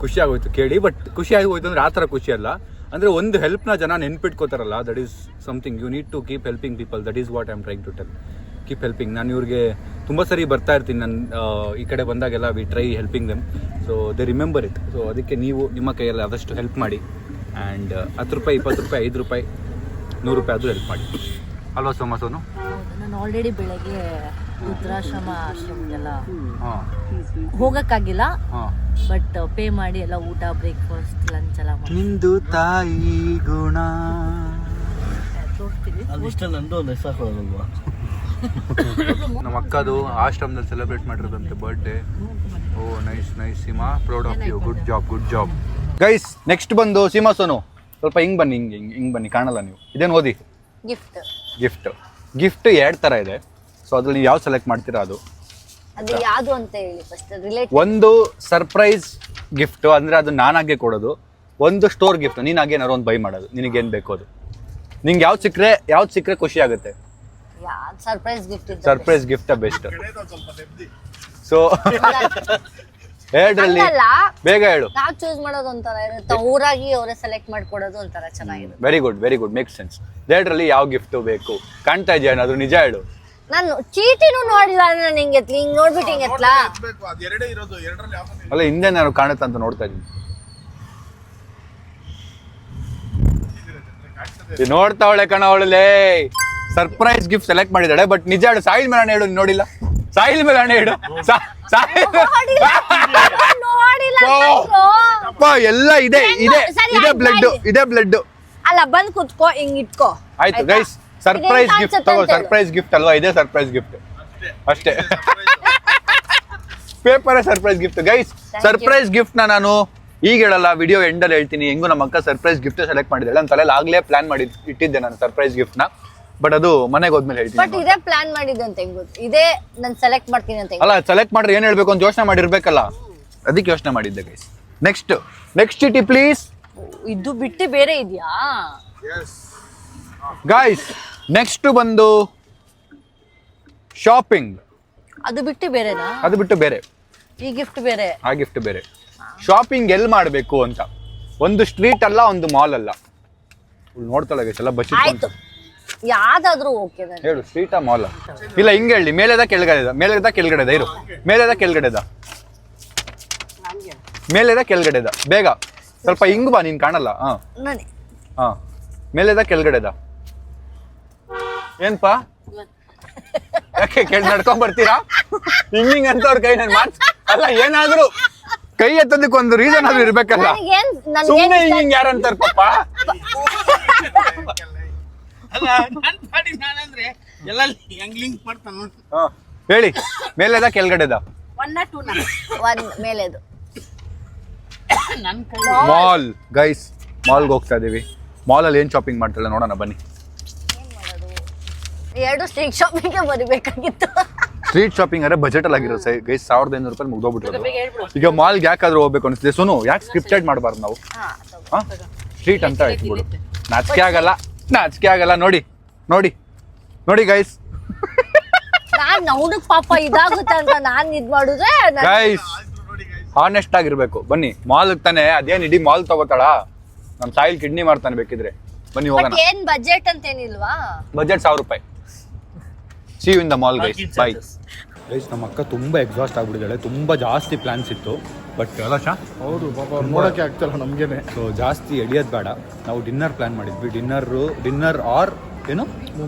ಖುಷಿ ಆಗೋಯ್ತು ಕೇಳಿ. ಬಟ್ ಖುಷಿ ಆಗೋಯ್ತು ಅಂದರೆ ಆ ಥರ ಖುಷಿ ಅಲ್ಲ, ಅಂದರೆ ಒಂದು ಹೆಲ್ಪ್ನ ಜನ ನೆನ್ಪಿಟ್ಕೋತಾರಲ್ಲ, that is something you need to keep helping people. That is what I am trying to tell. Keep helping. ನಾನು ಇವ್ರಿಗೆ ತುಂಬ ಸರಿ ಬರ್ತಾ ಇರ್ತೀನಿ ನಾನು ಈ ಕಡೆ ಬಂದಾಗೆಲ್ಲ we try helping them. So they remember it. So ಅದಕ್ಕೆ ನೀವು ನಿಮ್ಮ ಕೈಯಲ್ಲಿ ಆದಷ್ಟು ಹೆಲ್ಪ್ ಮಾಡಿ. ಆ್ಯಂಡ್ 10 ರೂಪಾಯಿ 20 ರೂಪಾಯಿ 5 ರೂಪಾಯಿ 100 ರೂಪಾಯಿ ಆದರೂ ಹೆಲ್ಪ್ ಮಾಡಿ ಅಲ್ವಾ ಸೋನು? ನಾನು ಆಲ್ರೆಡಿ ಬೆಳಗ್ಗೆ ಆಶ್ರಮಗೆಲ್ಲ ಹೋಗಕ್ಕಾಗಿಲ್ಲ, ಬಟ್ ಪೇ ಮಾಡಿ ಎಲ್ಲ ಊಟ ಬ್ರೇಕ್ಫಾಸ್ಟ್ ಲಂಚ್ ಎಲ್ಲ ಮಾಡಿ. ನಿಂದು ತಾಯಿ ಗುಣ ತೋರಿಸ್ತೀನಿ. ಅಲ್ಲಿಷ್ಟ ನಂದು ಒಂದು ಹೆಸರು ಕೊಡೋದಲ್ವಾ? ನಮ್ಮ ಅಕ್ಕದು ಆಶ್ರಮದಲ್ಲಿ ಸೆಲೆಬ್ರೇಟ್ ಮಾಡಿರೋದಂತೆ birthday. Oh nice Seema, proud of you. Good job guys. Next ಬಂದು ಸೀಮಾ ಸೋನು ಸ್ವಲ್ಪ ಹಿಂಗೆ ಬನ್ನಿ, ಹಿಂಗೆ ಬನ್ನಿ, ಕಾಣಲ್ಲ ನೀವು. ಇದೇನು ಓದಿ? ಗಿಫ್ಟ್ 2 ಥರ ಇದೆ. ಸೊ ಅದ್ರಲ್ಲಿ ನೀವು ಯಾವ್ದು ಸೆಲೆಕ್ಟ್ ಮಾಡ್ತೀರಾ ಅದು ಯಾವುದು ಅಂತ ಹೇಳಿ ಫಸ್ಟ್. ಒಂದು ಸರ್ಪ್ರೈಸ್ ಗಿಫ್ಟ್ ಅಂದರೆ ಅದು ನಾನಾಗೆ ಕೊಡೋದು. ಒಂದು ಸ್ಟೋರ್ ಗಿಫ್ಟ್, ನೀನಾಗೆ ಏನಾರು ಒಂದು ಬೈ ಮಾಡೋದು, ನಿನಗೇನು ಬೇಕು ಅದು. ನಿಂಗೆ ಯಾವ್ದು ಸಿಕ್ಕರೆ ಖುಷಿ ಆಗುತ್ತೆ? Surprise gift best. ಸೊ ಹೇಳ್ರಲ್ಲಿ ಬೇಗ ಹೇಳು. ನಾವು ಚೂಸ್ ಮಾಡೋದು ಒಂಥರ ಇರುತ್ತೆ, ಊರಾಗಿ ಅವರೇ ಸೆಲೆಕ್ಟ್ ಮಾಡ್ಕೊಡೋದು ಒಂಥರ ಚೆನ್ನಾಗಿದೆ. Very good make sense. ಎರಡರಲ್ಲಿ ಯಾವ ಗಿಫ್ಟ್ ಬೇಕು ಕಾಣ್ತಾ ಇದೆಯಾ? ಏನಾದ್ರು ನಿಜ ಹೇಳು. ನಾನು ಚೀಟಿನೂ ನೋಡಿಲ್ಲ, ನಾನು ಹಿಂಗೆ ನೋಡ್ಬಿಟ್ಟು ಹಿಂಗೆ ಎತ್ಲಾ ಅಲ್ಲ ಹಿಂದೆ ನಾನು ಕಾಣುತ್ತೆ ಅಂತ ನೋಡ್ತಾ ಇದ್ದೀನಿ. ನೋಡ್ತಾವಳೆ ಕಣ ಅವಳಲ್ಲೇ. ಸರ್ಪ್ರೈಸ್ ಗಿಫ್ಟ್ ಸೆಲೆಕ್ಟ್ ಮಾಡಿದಾಳೆ, ಬಟ್ ನಿಜ ಹೇಳು. ಸಾಯಿಲ್ ಮೇಲೆ ಹೇಳು, ನೋಡಿಲ್ಲ. ಸಾಯಿಲ್ ಮೇಲೆ ಹೇಳು. ಎಲ್ಲ ಇದೆ ಬ್ಲಡ್. ಅಲ್ಲ ಬಂದ್ ಕುತ್ಕೋ, ಹಿಂಗ್ ಇಟ್ಕೋ. ಆಯ್ತು ಗೈಸ್, ಸರ್ಪ್ರೈಸ್ ಗಿಫ್ಟ್ ತಗೋ. ಸರ್ಪ್ರೈಸ್ ಗಿಫ್ಟ್ ಅಲ್ವಾ? ಇದೇ ಸರ್ಪ್ರೈಸ್ ಗಿಫ್ಟ್ ಅಷ್ಟೇ. Paper surprise gift guys. Surprise gift ನಾನು ಈಗ ಹೇಳಲ್ಲ, ವಿಡಿಯೋ ಎಂಡಲ್ಲಿ ಹೇಳ್ತೀನಿ. ಹೆಂಗು ನಮ್ಮ ಅಕ್ಕ ಸರ್ಪ್ರೈಸ್ ಗಿಫ್ಟ್ ಸೆಲೆಕ್ಟ್ ಮಾಡಿದ್ದಾಳೆ. ನನ್ನ ತಲೆಯಲ್ಲಿ ಆಗ್ಲೇ ಪ್ಲಾನ್ ಮಾಡಿ ಇಟ್ಟಿದ್ದೆ ನಾನು ಸರ್ಪ್ರೈಸ್ ಗಿಫ್ಟ್ ನ. ಬಟ್ ಅದು ಮನೆಗೆ ಹೋದ್ಮೇಲೆ ಹೇಳ್ತೀನಿ. ಬಟ್ ಇದೇ ಪ್ಲಾನ್ ಮಾಡಿದ್ದು ಅಂತ ಹೆಂಗ್ ಗೊತ್ತು? ಇದೇ ನಾನು ಸೆಲೆಕ್ಟ್ ಮಾಡ್ತೀನಿ ಅಂತ ಅಲ್ಲ, ಸೆಲೆಕ್ಟ್ ಮಾಡ್ರೆ ಏನ್ ಹೇಳ್ಬೇಕು ಅಂತ ಯೋಚನೆ ಮಾಡಿರ್ಬೇಕಲ್ಲ, ಅದಕ್ಕೆ ಯೋಚನೆ ಮಾಡಿದ್ದೆ ಗೈಸ್. Next ಚಿಟಿ please. ಇದು ಬಿಟ್ಟು ಬೇರೆ ಇದೆಯಾ ಗೈಸ್? ನೆಕ್ಸ್ಟ್ ಬಂದು ಶಾಪಿಂಗ್. ಅದು ಬಿಟ್ಟು ಬೇರೆನಾ? ಅದು ಬಿಟ್ಟು ಬೇರೆ. ಈ ಗಿಫ್ಟ್ ಬೇರೆ, ಆ ಗಿಫ್ಟ್ ಬೇರೆ. ಶಾಪಿಂಗ್ ಎಲ್ಲಿ ಮಾಡಬೇಕು ಅಂತ. ಒಂದು ಸ್ಟ್ರೀಟ್ ಅಲ್ಲ, ಒಂದು ಮಾಲ್ ಅಲ್ಲ. ನೋಡ್ತಾಳೆ ಗೈಸ್ ಎಲ್ಲ ಬಚ್ಚಿ. ಆಯ್ತು, ಯಾವ್ದಾದ್ರು ಓಕೆ. ಹೇಳು, ಸ್ಟ್ರೀಟಾ ಮಾಲ್? ಇಲ್ಲ ಹಿಂಗೆ ಹೇಳಿ. ಮೇಲೆದ ಕೆಳಗಡೆದ? ಮೇಲೆದ ಕೆಳಗಡೆದ? ಇರು. ಮೇಲೆದ ಕೆಳಗಡೆದ? ಮೇಲೆದ ಕೆಳಗಡೆದ? ಬೇಗ ಸ್ವಲ್ಪ ಹಿಂಗ್ ಬಾ, ನೀನ್ ಕಾಣಲ್ಲ. ಹಾ ಮೇಲೆದ ಕೆಳಗಡೆದ? ಏನ್ಪಾ ಯಾಕೆ ಕೇಳಿ ನಡ್ಕೊಂಡ್ ಬರ್ತೀರಾ? ಹಿಂಗಿಂಗ್ ಅಂತ ಅವ್ರ ಕೈ ನನ್ ಮಾತ್ ಅಲ್ಲ, ಏನಾದ್ರು ಕೈ ಎತ್ತೋದಕ್ಕೆ ಒಂದು ರೀಸನ್ ಆದ್ರೂ ಇರ್ಬೇಕಲ್ಲ. ಸುಮ್ಮನೆ ಹಿಂಗಿಂಗ್ ಯಾರಂತಾರ ಪಾಪ. ಅಲ್ಲ ನನ್ ಪಾಡಿ ನಾನಂದ್ರೆ ಎಲ್ಲ ಹೆಂಗ್ ಲಿಂಕ್ ಮಾಡ್ತಾನ ನೋಡಿ. ಹೇಳಿ, ಮೇಲೆದ ಕೆಳಗಡೆದ? 1 or 2 ಮೇಲೆದು. ನನ್ ಕೈ ಮಾಲ್ ಗೈಸ್, ಮಾಲ್ಗೆ ಹೋಗ್ತಾ ಇದೀವಿ. ಮಾಲಲ್ಲಿ ಏನ್ ಶಾಪಿಂಗ್ ಮಾಡ್ತಾಳೆ ನೋಡೋಣ ಬನ್ನಿ. 2 ಸ್ಟ್ರೀಟ್ ಶಾಪಿಂಗ್ ಬರಬೇಕಾಗಿತ್ತು. ಸ್ಟ್ರೀಟ್ ಶಾಪಿಂಗ್ ಅಂದ್ರೆ ಬಜೆಟ್ ಅಲ್ಲಿ ಆಗಿರೋ ಗೈಸ್ 1500 ರೂಪಾಯಿ ಮುಗ್ದೋಗ್ಬಿಟ್ಟಿರೋದು. ಈಗ ಮಾಲ್ಗೆ ಯಾಕಾದ್ರೂ ಹೋಗ್ಬೇಕು ಅನಿಸ್ತಿದೆ ಸೋನು, ಯಾಕೆ ಸ್ಕ್ರಿಪ್ಟೆಡ್ ಮಾಡಬಾರ್ದು ನಾವು? ಸ್ಟ್ರೀಟ್ ಅಂತ ಹೇಳ್ಬಿಡು, ನಾಚಿಕೆ ಆಗಲ್ಲ. ನೋಡಿ ನೋಡಿ ನೋಡಿ ಗೈಸ್, ನಾನ್ ಹುಡುಗ ಪಾಪ ಇದಾಗುತ್ತೆ ಅಂತ ನಾನ್ ಇದ್ ಮಾಡುದ್ರೆ ಗೈಸ್ ಹಾನೆಸ್ಟ್ ಆಗಿರ್ಬೇಕು. ಬನ್ನಿ ಮಾಲ್ ತಾನೆ, ಅದೇನ್ ಇಡೀ ಮಾಲ್ ತಗೋತಾಳ? ನಮ್ ಸಾಯಿಲ್ ಕಿಡ್ನಿ ಮಾಡ್ತಾನೆ ಬೇಕಿದ್ರೆ. ಬನ್ನಿ ಹೋಗೋಣ. ಏನ್ ಬಜೆಟ್ ಅಂತ ಏನಿಲ್ವಾ? ಬಜೆಟ್ 1000 ರೂಪಾಯಿ. See you in the mall guys, bye. Guys ನಮ್ಮ ಅಕ್ಕ ತುಂಬಾ ಎಕ್ಸಾಸ್ಟ್ ಆಗ್ಬಿಟ್ಟಿದ್ದಾಳೆ. ತುಂಬಾ ಜಾಸ್ತಿ ಪ್ಲಾನ್ಸ್ ಇತ್ತು, ಬಟ್ ಅಲ್ಲ ಶಾ ಹೌದು ಪಾಪ ನೋಡಕ್ಕೆ ಆಗ್ತಲ್ಲ ನಮ್ಗೇನೆ. ಸೊ ಜಾಸ್ತಿ ಎಳಿಯೋದು ಬೇಡ. ನಾವು ಡಿನ್ನರ್ ಪ್ಲಾನ್ ಮಾಡಿದ್ವಿ. ಡಿನ್ನರ್ ಆರ್ ಏನು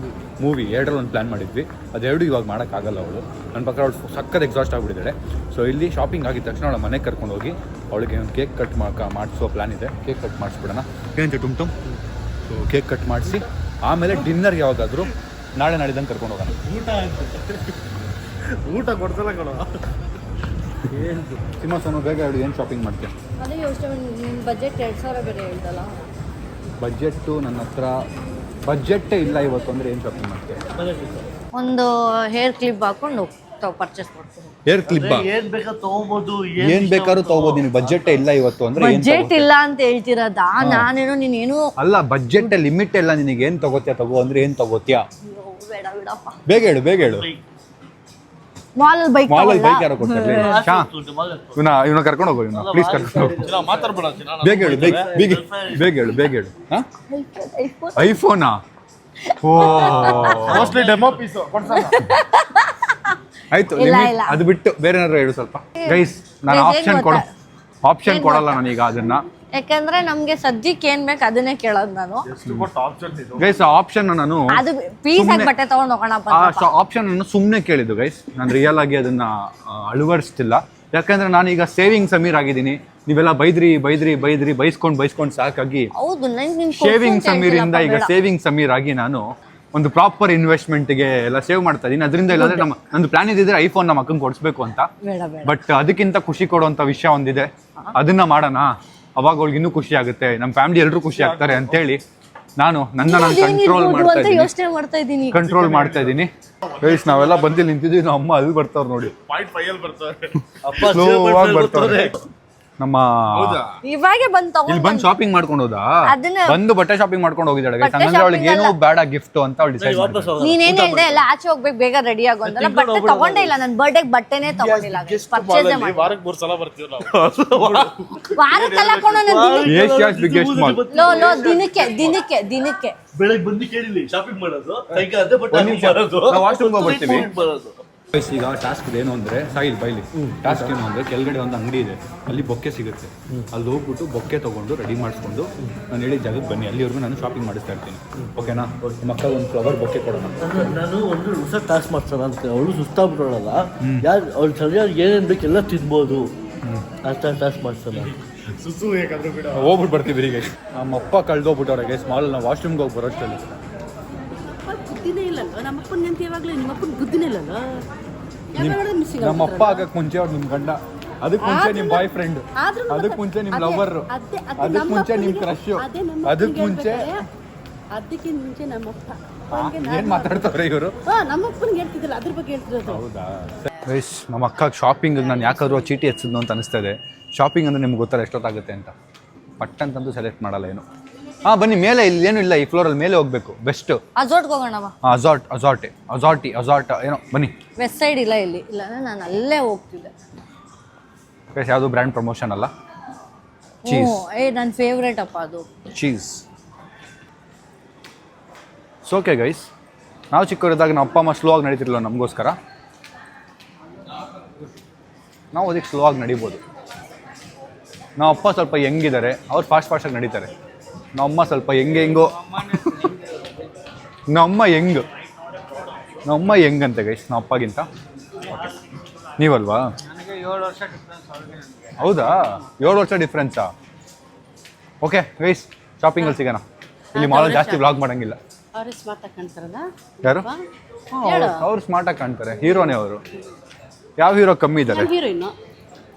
ಮೂವಿ ಎರಡರಲ್ಲಿ ಒಂದು ಪ್ಲಾನ್ ಮಾಡಿದ್ವಿ. ಅದೆರಡು ಇವಾಗ ಮಾಡೋಕ್ಕಾಗಲ್ಲ. ಅವಳು ನನ್ನ ಪಕ್ಕ ಅವಳು ಸಕ್ಕತ್ ಎಕ್ಸಾಸ್ಟ್ ಆಗಿಬಿಟ್ಟಿದ್ದಾಳೆ. ಸೊ ಇಲ್ಲಿ ಶಾಪಿಂಗ್ ಆಗಿದ ತಕ್ಷಣ ಅವಳ ಮನೆಗೆ ಕರ್ಕೊಂಡು ಹೋಗಿ ಅವಳಿಗೆ ಒಂದು ಕೇಕ್ ಕಟ್ ಮಾಡಿಸೋ ಪ್ಲಾನ್ ಇದೆ. ಕೇಕ್ ಕಟ್ ಮಾಡಿಸ್ಬಿಡೋಣ ಏನಂತೆ ಟುಮ್. ಸೊ ಕೇಕ್ ಕಟ್ ಮಾಡಿಸಿ ಆಮೇಲೆ ಡಿನ್ನರ್ ಯಾವಾಗಾದರೂ ನಾಳೆ ನಾಡಿದಂಗೆ ಕರ್ಕೊಂಡು ಹೋಗೋಣ. ಊಟ ಕೊಡ್ಸಲ್ಲ ಕಣ. ಸಿನಿಮಾ ಸೋನು ಬೇಗ ಹೇಳಿ, ಏನು ಶಾಪಿಂಗ್ ಮಾಡ್ತೀಯ? ಅದೇ ಯೋಚನೆ, ನಿಮ್ ಬಜೆಟ್ 2000 ಬೇರೆ ಹೇಳ್ದಲ್ಲ. ಬಜೆಟ್ಟು ನನ್ನ ಹತ್ರ ಬಜೆಟ್ಟೇ ಇಲ್ಲ ಇವತ್ತು. ಅಂದರೆ ಏನು ಶಾಪಿಂಗ್ ಮಾಡ್ತೀಯ? ಒಂದು ಹೇರ್ ಕ್ಲಿಪ್ ಹಾಕೊಂಡು ಪರ್ಚೇಸ್ ಮಾಡ್ತೀನಿ. ಹೇರ್ ಕ್ಲಿಪ್ ಏನ್ ಬೇಕಾ ತಗೋಬಹುದು, ಏನ್ ಬೇಕಾದ್ರೂ ತಗೋಬಹುದು. ನಿನಗೆ ಬಜೆಟ್ ಇಲ್ಲ ಇವತ್ತು ಅಂದ್ರೆ ಬಜೆಟ್ ಇಲ್ಲ ಅಂತ ಹೇಳ್ತಿರೋದಾ? ನಾನೇನೋ ನೀನೇನು ಅಲ್ಲ, ಬಜೆಟ್ ಲಿಮಿಟ್ ಇಲ್ಲ. ನಿನಗೆ ಏನ್ ತಗೋತ್ಯಾ ತಗೋ ಅಂದ್ರೆ ಏನ್ ತಗೋತ್ಯಾ? ಬೇಡ ಬಿಡಪ್ಪ. ಬೇಗ ಹೇಳು. ಮಾಲಲ್ಲಿ ಬೈಕ್ ಯಾರೋ ಕೊಡ್ತಾರೆ. ಇವನ ಕರ್ಕೊಂಡು ಹೋಗು, ಪ್ಲೀಸ್ ಕರ್ಕೊಂಡು ಹೋಗು. ಮಾತಾಡ್ಬೇಡ. ಬೇಗ ಹೇಳು. ಐಫೋನಾ? ಓ ಮೋಸ್ಟ್ಲಿ ಡೆಮೋ ಪೀಸ್ ಕೊಡ್ಸಲ್ಲ. ಆಯ್ತು, ಅದು ಬಿಟ್ಟು ಬೇರೆ ಏನಾದ್ರು ಹೇಳು ಸ್ವಲ್ಪ. ಗೈಸ್ ನಾನು ಆಪ್ಷನ್ ಕೊಡಲ್ಲ ನಾನೀಗ ಅದನ್ನ. ಯಾಕಂದ್ರೆ ನಮ್ಗೆ ಸದ್ಯಕ್ಕೆ ಏನ್ ಬೇಕು ಅದನ್ನೇ ಕೇಳೋದು ನಾನು. ಗೈಸ್ ಆಪ್ಷನ್ ನಾನು ಅದು ಪೀಸ್ ಆಗಿ ಬಟ್ಟೆ ತಗೊಂಡ್ ಹೋಗೋಣಪ್ಪ. ಆ ಆಪ್ಷನ್ ಅನ್ನು ಸುಮ್ಮನೆ ಕೇಳಿದ್ದು ಗೈಸ್. ನಾನು ರಿಯಲ್ ಆಗಿ ಅದನ್ನ ಅಳವಡಿಸ್ತಿಲ್ಲ. ಯಾಕಂದ್ರೆ ನಾನೀಗ ಸೇವಿಂಗ್ ಸಮೀರ್ ಆಗಿದ್ದೀನಿ. ನೀವೆಲ್ಲ ಬೈಸ್ಕೊಂಡು ಸಾಕಾಗಿ ಶೇವಿಂಗ್ ಸಮೀರ್ ಇಂದ ಈಗ ಸೇವಿಂಗ್ ಸಮೀರ್ ಆಗಿ ನಾನು ಒಂದು ಪ್ರಾಪರ್ ಇನ್ವೆಸ್ಟ್ಮೆಂಟ್ಗೆ ಎಲ್ಲ ಸೇವ್ ಮಾಡ್ತಾ ಇದೀನಿ. ಅದರಿಂದ ಇಲ್ಲಾಂದ್ರೆ ನಂದು ಪ್ಲಾನ್ ಇದ್ದಿದ್ರೆ ಐಫೋನ್ ನಮ್ಮ ಅಕ್ಕಂಗೆ ಕೊಡಿಸ್ಬೇಕು ಅಂತ. ಬಟ್ ಅದಕ್ಕಿಂತ ಖುಷಿ ಕೊಡುವಂತ ವಿಷಯ ಒಂದಿದೆ, ಅದನ್ನ ಮಾಡೋಣ. ಅವಾಗ ಅವಳಿಗೆ ಇನ್ನೂ ಖುಷಿ ಆಗುತ್ತೆ, ನಮ್ಮ ಫ್ಯಾಮಿಲಿ ಎಲ್ಲರೂ ಖುಷಿ ಆಗ್ತಾರೆ ಅಂತೇಳಿ ನಾನು ಕಂಟ್ರೋಲ್ ಮಾಡ್ತಾ ಇದ್ದೀನಿ. ಗೈಸ್ ನಾವೆಲ್ಲ ಬಂದು ನಿಂತಿದ್ವಿ, ನಮ್ಮ ಅಮ್ಮ ಅಲ್ಲಿ ಬರ್ತಾವ್ರು ನೋಡಿ. ಸ್ಲೋ ಆಗಿ ಬರ್ತಾವ್ರೆ. ನಮ್ಮ ಇವಾಗೆ ಇಲ್ಲಿ ಬಂದು ಶಾಪಿಂಗ್ ಮಾಡ್ಕೊಂಡು ಹೋದ, ಬಂದು ಬಟ್ಟೆ ಶಾಪಿಂಗ್ ಮಾಡ್ಕೊಂಡು ಹೋಗಿದ್ದಾಳೆ. ಹಂಗಂದ್ರೆ ಅವಳಿಗೆ ಏನೋ ಬೇಡ ಗಿಫ್ಟ್ ಅಂತ ಅವಳು ಡಿಸೈಡ್ ಮಾಡಿದ್ರು. ನೀನೇನ್ ಹೇಳ್ದೆ ಎಲ್ಲ ಆಚೆ ಹೋಗ್ಬೇಕು, ಬೇಗ ರೆಡಿ ಆಗೋ ಅಂತಲ್ಲ. ಬಟ್ಟೆ ತಗೊಂಡೇ ಇಲ್ಲ, ನನ್ನ ಬರ್ಡೇಗೆ ಬಟ್ಟೆನೇ ತಗೊಂಡಿಲ್ಲ. ಪರ್ಚೇಸ್ ವಾರಕ್ಕೆ 3 ಸಲ ಬರ್ತೀವಿ ನಾವು. ವಾರಕ್ಕೆಲ್ಲ ಏಷ್ಯಾಸ್ ಬಿಗ್ಗೆಸ್ಟ್ ಮಾಲ್. ಲೋ ದಿನಕ್ಕೆ ಬೆಳಗ್ಗೆ ಬಂದು ಕೇಳಿಲಿ ಶಾಪಿಂಗ್ ಮಾಡೋದು, ವಾಶ್ರೂಮ್ ಬರ್ತೀವಿ. ಈಗ ಟಾಸ್ಕ್ ಏನು ಅಂದ್ರೆ ಟಾಸ್ಕ್ ಏನು ಅಂದ್ರೆ ಕೆಳಗಡೆ ಒಂದು ಅಂಗಡಿ ಇದೆ, ಅಲ್ಲಿ ಬೊಕ್ಕೆ ಸಿಗುತ್ತೆ. ಅಲ್ಲಿ ಹೋಗ್ಬಿಟ್ಟು ಬೊಕ್ಕೆ ತಗೊಂಡು ರೆಡಿ ಮಾಡಿಸ್ಕೊಂಡು ನಾನು ಹೇಳಿದ ಜಾಗಕ್ಕೆ ಬನ್ನಿ, ಅಲ್ಲಿವರೆಗೂ ನಾನು ಶಾಪಿಂಗ್ ಮಾಡಿಸ್ತಾ ಇರ್ತೀನಿ. ಓಕೆನಾ? ಮಕ್ಕ ಒಂದು ಫ್ಲವರ್ ಬೊಕ್ಕೆ ಕೊಡೋಣ. ನಾನು ಒಂದು ಹೊಸ ಟಾಸ್ಕ್ ಮಾಡ್ಸೋಣ ಅಂತ. ಅವಳು ಸುಸ್ತಾಗ್ಬಿಡೋಳಲ್ಲ, ಯಾರು ಅವಳು ಸರಿಯಾಗಿ ಏನೇನು ಬೇಕು ಎಲ್ಲ ತಿನ್ಬೋದು ಅಂತ ಟಾಸ್ಕ್ ಮಾಡ್ಸೋಣ. ಹೋಗ್ಬಿಟ್ಟು ಬರ್ತೀವಿ. ಈಗ ನಮ್ಮಪ್ಪ ಕಳ್ದೋಗ್ಬಿಟ್ಟವ್ರಿಗೆ ಸ್ಮಾಲ್ ನಾವು ವಾಶ್ರೂಮ್ಗೆ ಹೋಗಿ ಬರೋಷ್ಟಲ್ಲಿ. ಬುದ್ಧಿನೇ ಇಲ್ಲಲ್ಲ ನಮ್ಮಪ್ಪನ ಅಂತ. ಯಾವಾಗಲೂ ನಿಮ್ಮಪ್ಪನ ಬುದ್ಧಿನೇ ಇಲ್ಲಲ್ಲ. ನಮ್ಮಪ್ಪ ಆಗಕ್ಕೆ ಮುಂಚೆ ಅವ್ರು ನಿಮ್ಮ ಗಂಡ, ಅದಕ್ಕೆ ಮುಂಚೆ ನಿಮ್ಮ ಬಾಯ್ ಫ್ರೆಂಡ್, ಅದಕ್ಕೆ ಮುಂಚೆ ನಿಮ್ಮ ಲವರ್, ಅದಕ್ಕೆ ಮುಂಚೆ ನಿಮ್ಮ ಕ್ರಶ್, ಅದಕ್ಕೆ ಮುಂಚೆ ನಮ್ಮಪ್ಪ. ಏನ್ ಮಾತಾಡ್ತಾವ್ರೆ ಇವರು? ನಮ್ಮಪ್ಪನಿಗೆ ಹೇಳ್ತಿದ್ದಿಲ್ಲ, ಅದ್ರ ಬಗ್ಗೆ ಹೇಳ್ತಿರೋದು. ಹೌದಾ? ಗೈಸ್ ನಮ್ಮ ಅಕ್ಕ ಶಾಪಿಂಗ್ ನಾನು ಯಾಕಾದ್ರೂ ಚೀಟಿ ಎತ್ತಿದ್ನು ಅಂತ ಅನಿಸ್ತಾ ಇದೆ. ಶಾಪಿಂಗ್ ಅಂದ್ರೆ ನಿಮ್ಗೆ ಗೊತ್ತಲ್ಲ ಎಷ್ಟೊತ್ತಾಗುತ್ತೆ ಅಂತ. ಪಟ್ಟಂತಂದು ಸೆಲೆಕ್ಟ್ ಮಾಡಲ್ಲ ಏನು. ಬನ್ನಿ ಮೇಲೆ, ಇಲ್ಲಿ ಏನು ಇಲ್ಲ, ಈ ಫ್ಲೋರಲ್ಲಿ ಮೇಲೆ ಹೋಗ್ಬೇಕು. ಬೆಸ್ಟ್ ಅಜಾರ್ಟ್ ಹೋಗೋಣ. ಅಜಾರ್ಟ್ ಏನೋ. ಬನ್ನಿ. ವೆಸ್ಟ್ ಸೈಡ್ ಇಲ್ಲ, ಇಲ್ಲಿ ಇಲ್ಲ, ನಾನು ಅಲ್ಲೇ ಹೋಗ್ತಿದ್ದೆ. ಗೈಸ್ ಯಾವುದು ಬ್ರ್ಯಾಂಡ್ ಪ್ರಮೋಷನ್ ಅಲ್ಲ, ಚೀಸ್. ನನ್ನ ಫೇವ್ರೇಟ್ ಅಪ್ಪ ಅದು ಚೀಸ್. ಓಕೆ ಗೈಸ್, ನಾವು ಚಿಕ್ಕವರಿದ್ದಾಗ ನಮ್ಮ ಅಪ್ಪ ಅಮ್ಮ ಸ್ಲೋ ಆಗಿ ನಡೀತಿರ್ಲಿಲ್ಲ ನಮಗೋಸ್ಕರ. ನಾವು ಅದಕ್ಕೆ ಸ್ಲೋ ಆಗಿ ನಡಿಬೋದು. ನಮ್ಮ ಅಪ್ಪ ಸ್ವಲ್ಪ ಹೆಂಗಿದ್ದಾರೆ, ಅವ್ರು ಫಾಸ್ಟಾಗಿ ನಡೀತಾರೆ. ನಮ್ಮಮ್ಮ ಸ್ವಲ್ಪ ಹೆಂಗೋ, ನಮ್ಮಮ್ಮ ಹೆಂಗ್ ನಮ್ಮಮ್ಮ ಹೆಂಗಂತೆ ಗೈಸ್ ನಮ್ಮ ಅಪ್ಪಗಿಂತ ನೀವಲ್ವಾ? ನನಗೆ 7 ವರ್ಷ ಡಿಫ್ರೆನ್ಸ್ ಅವ್ರಿಗೆ ನನಗೆ. ಹೌದಾ 7 ವರ್ಷ ಡಿಫ್ರೆನ್ಸಾ? ಓಕೆ ಗೈಸ್ ಶಾಪಿಂಗಲ್ಲಿ ಸಿಗೋಣ. ಇಲ್ಲಿ ಮಾಲ್ ಜಾಸ್ತಿ ವ್ಲಾಗ್ ಮಾಡಂಗಿಲ್ಲ. ಅವ್ರು ಸ್ಮಾರ್ಟ್ ಆಗಿ ಕಾಣ್ತಾರಲ್ಲ ಯಾರು? ಅವ್ರು ಸ್ಮಾರ್ಟಾಗಿ ಕಾಣ್ತಾರೆ, ಹೀರೋನೇ ಅವರು. ಯಾವ ಹೀರೋ ಕಮ್ಮಿ ಇದ್ದಾರೆ? ಹೀರೋಯಿನ್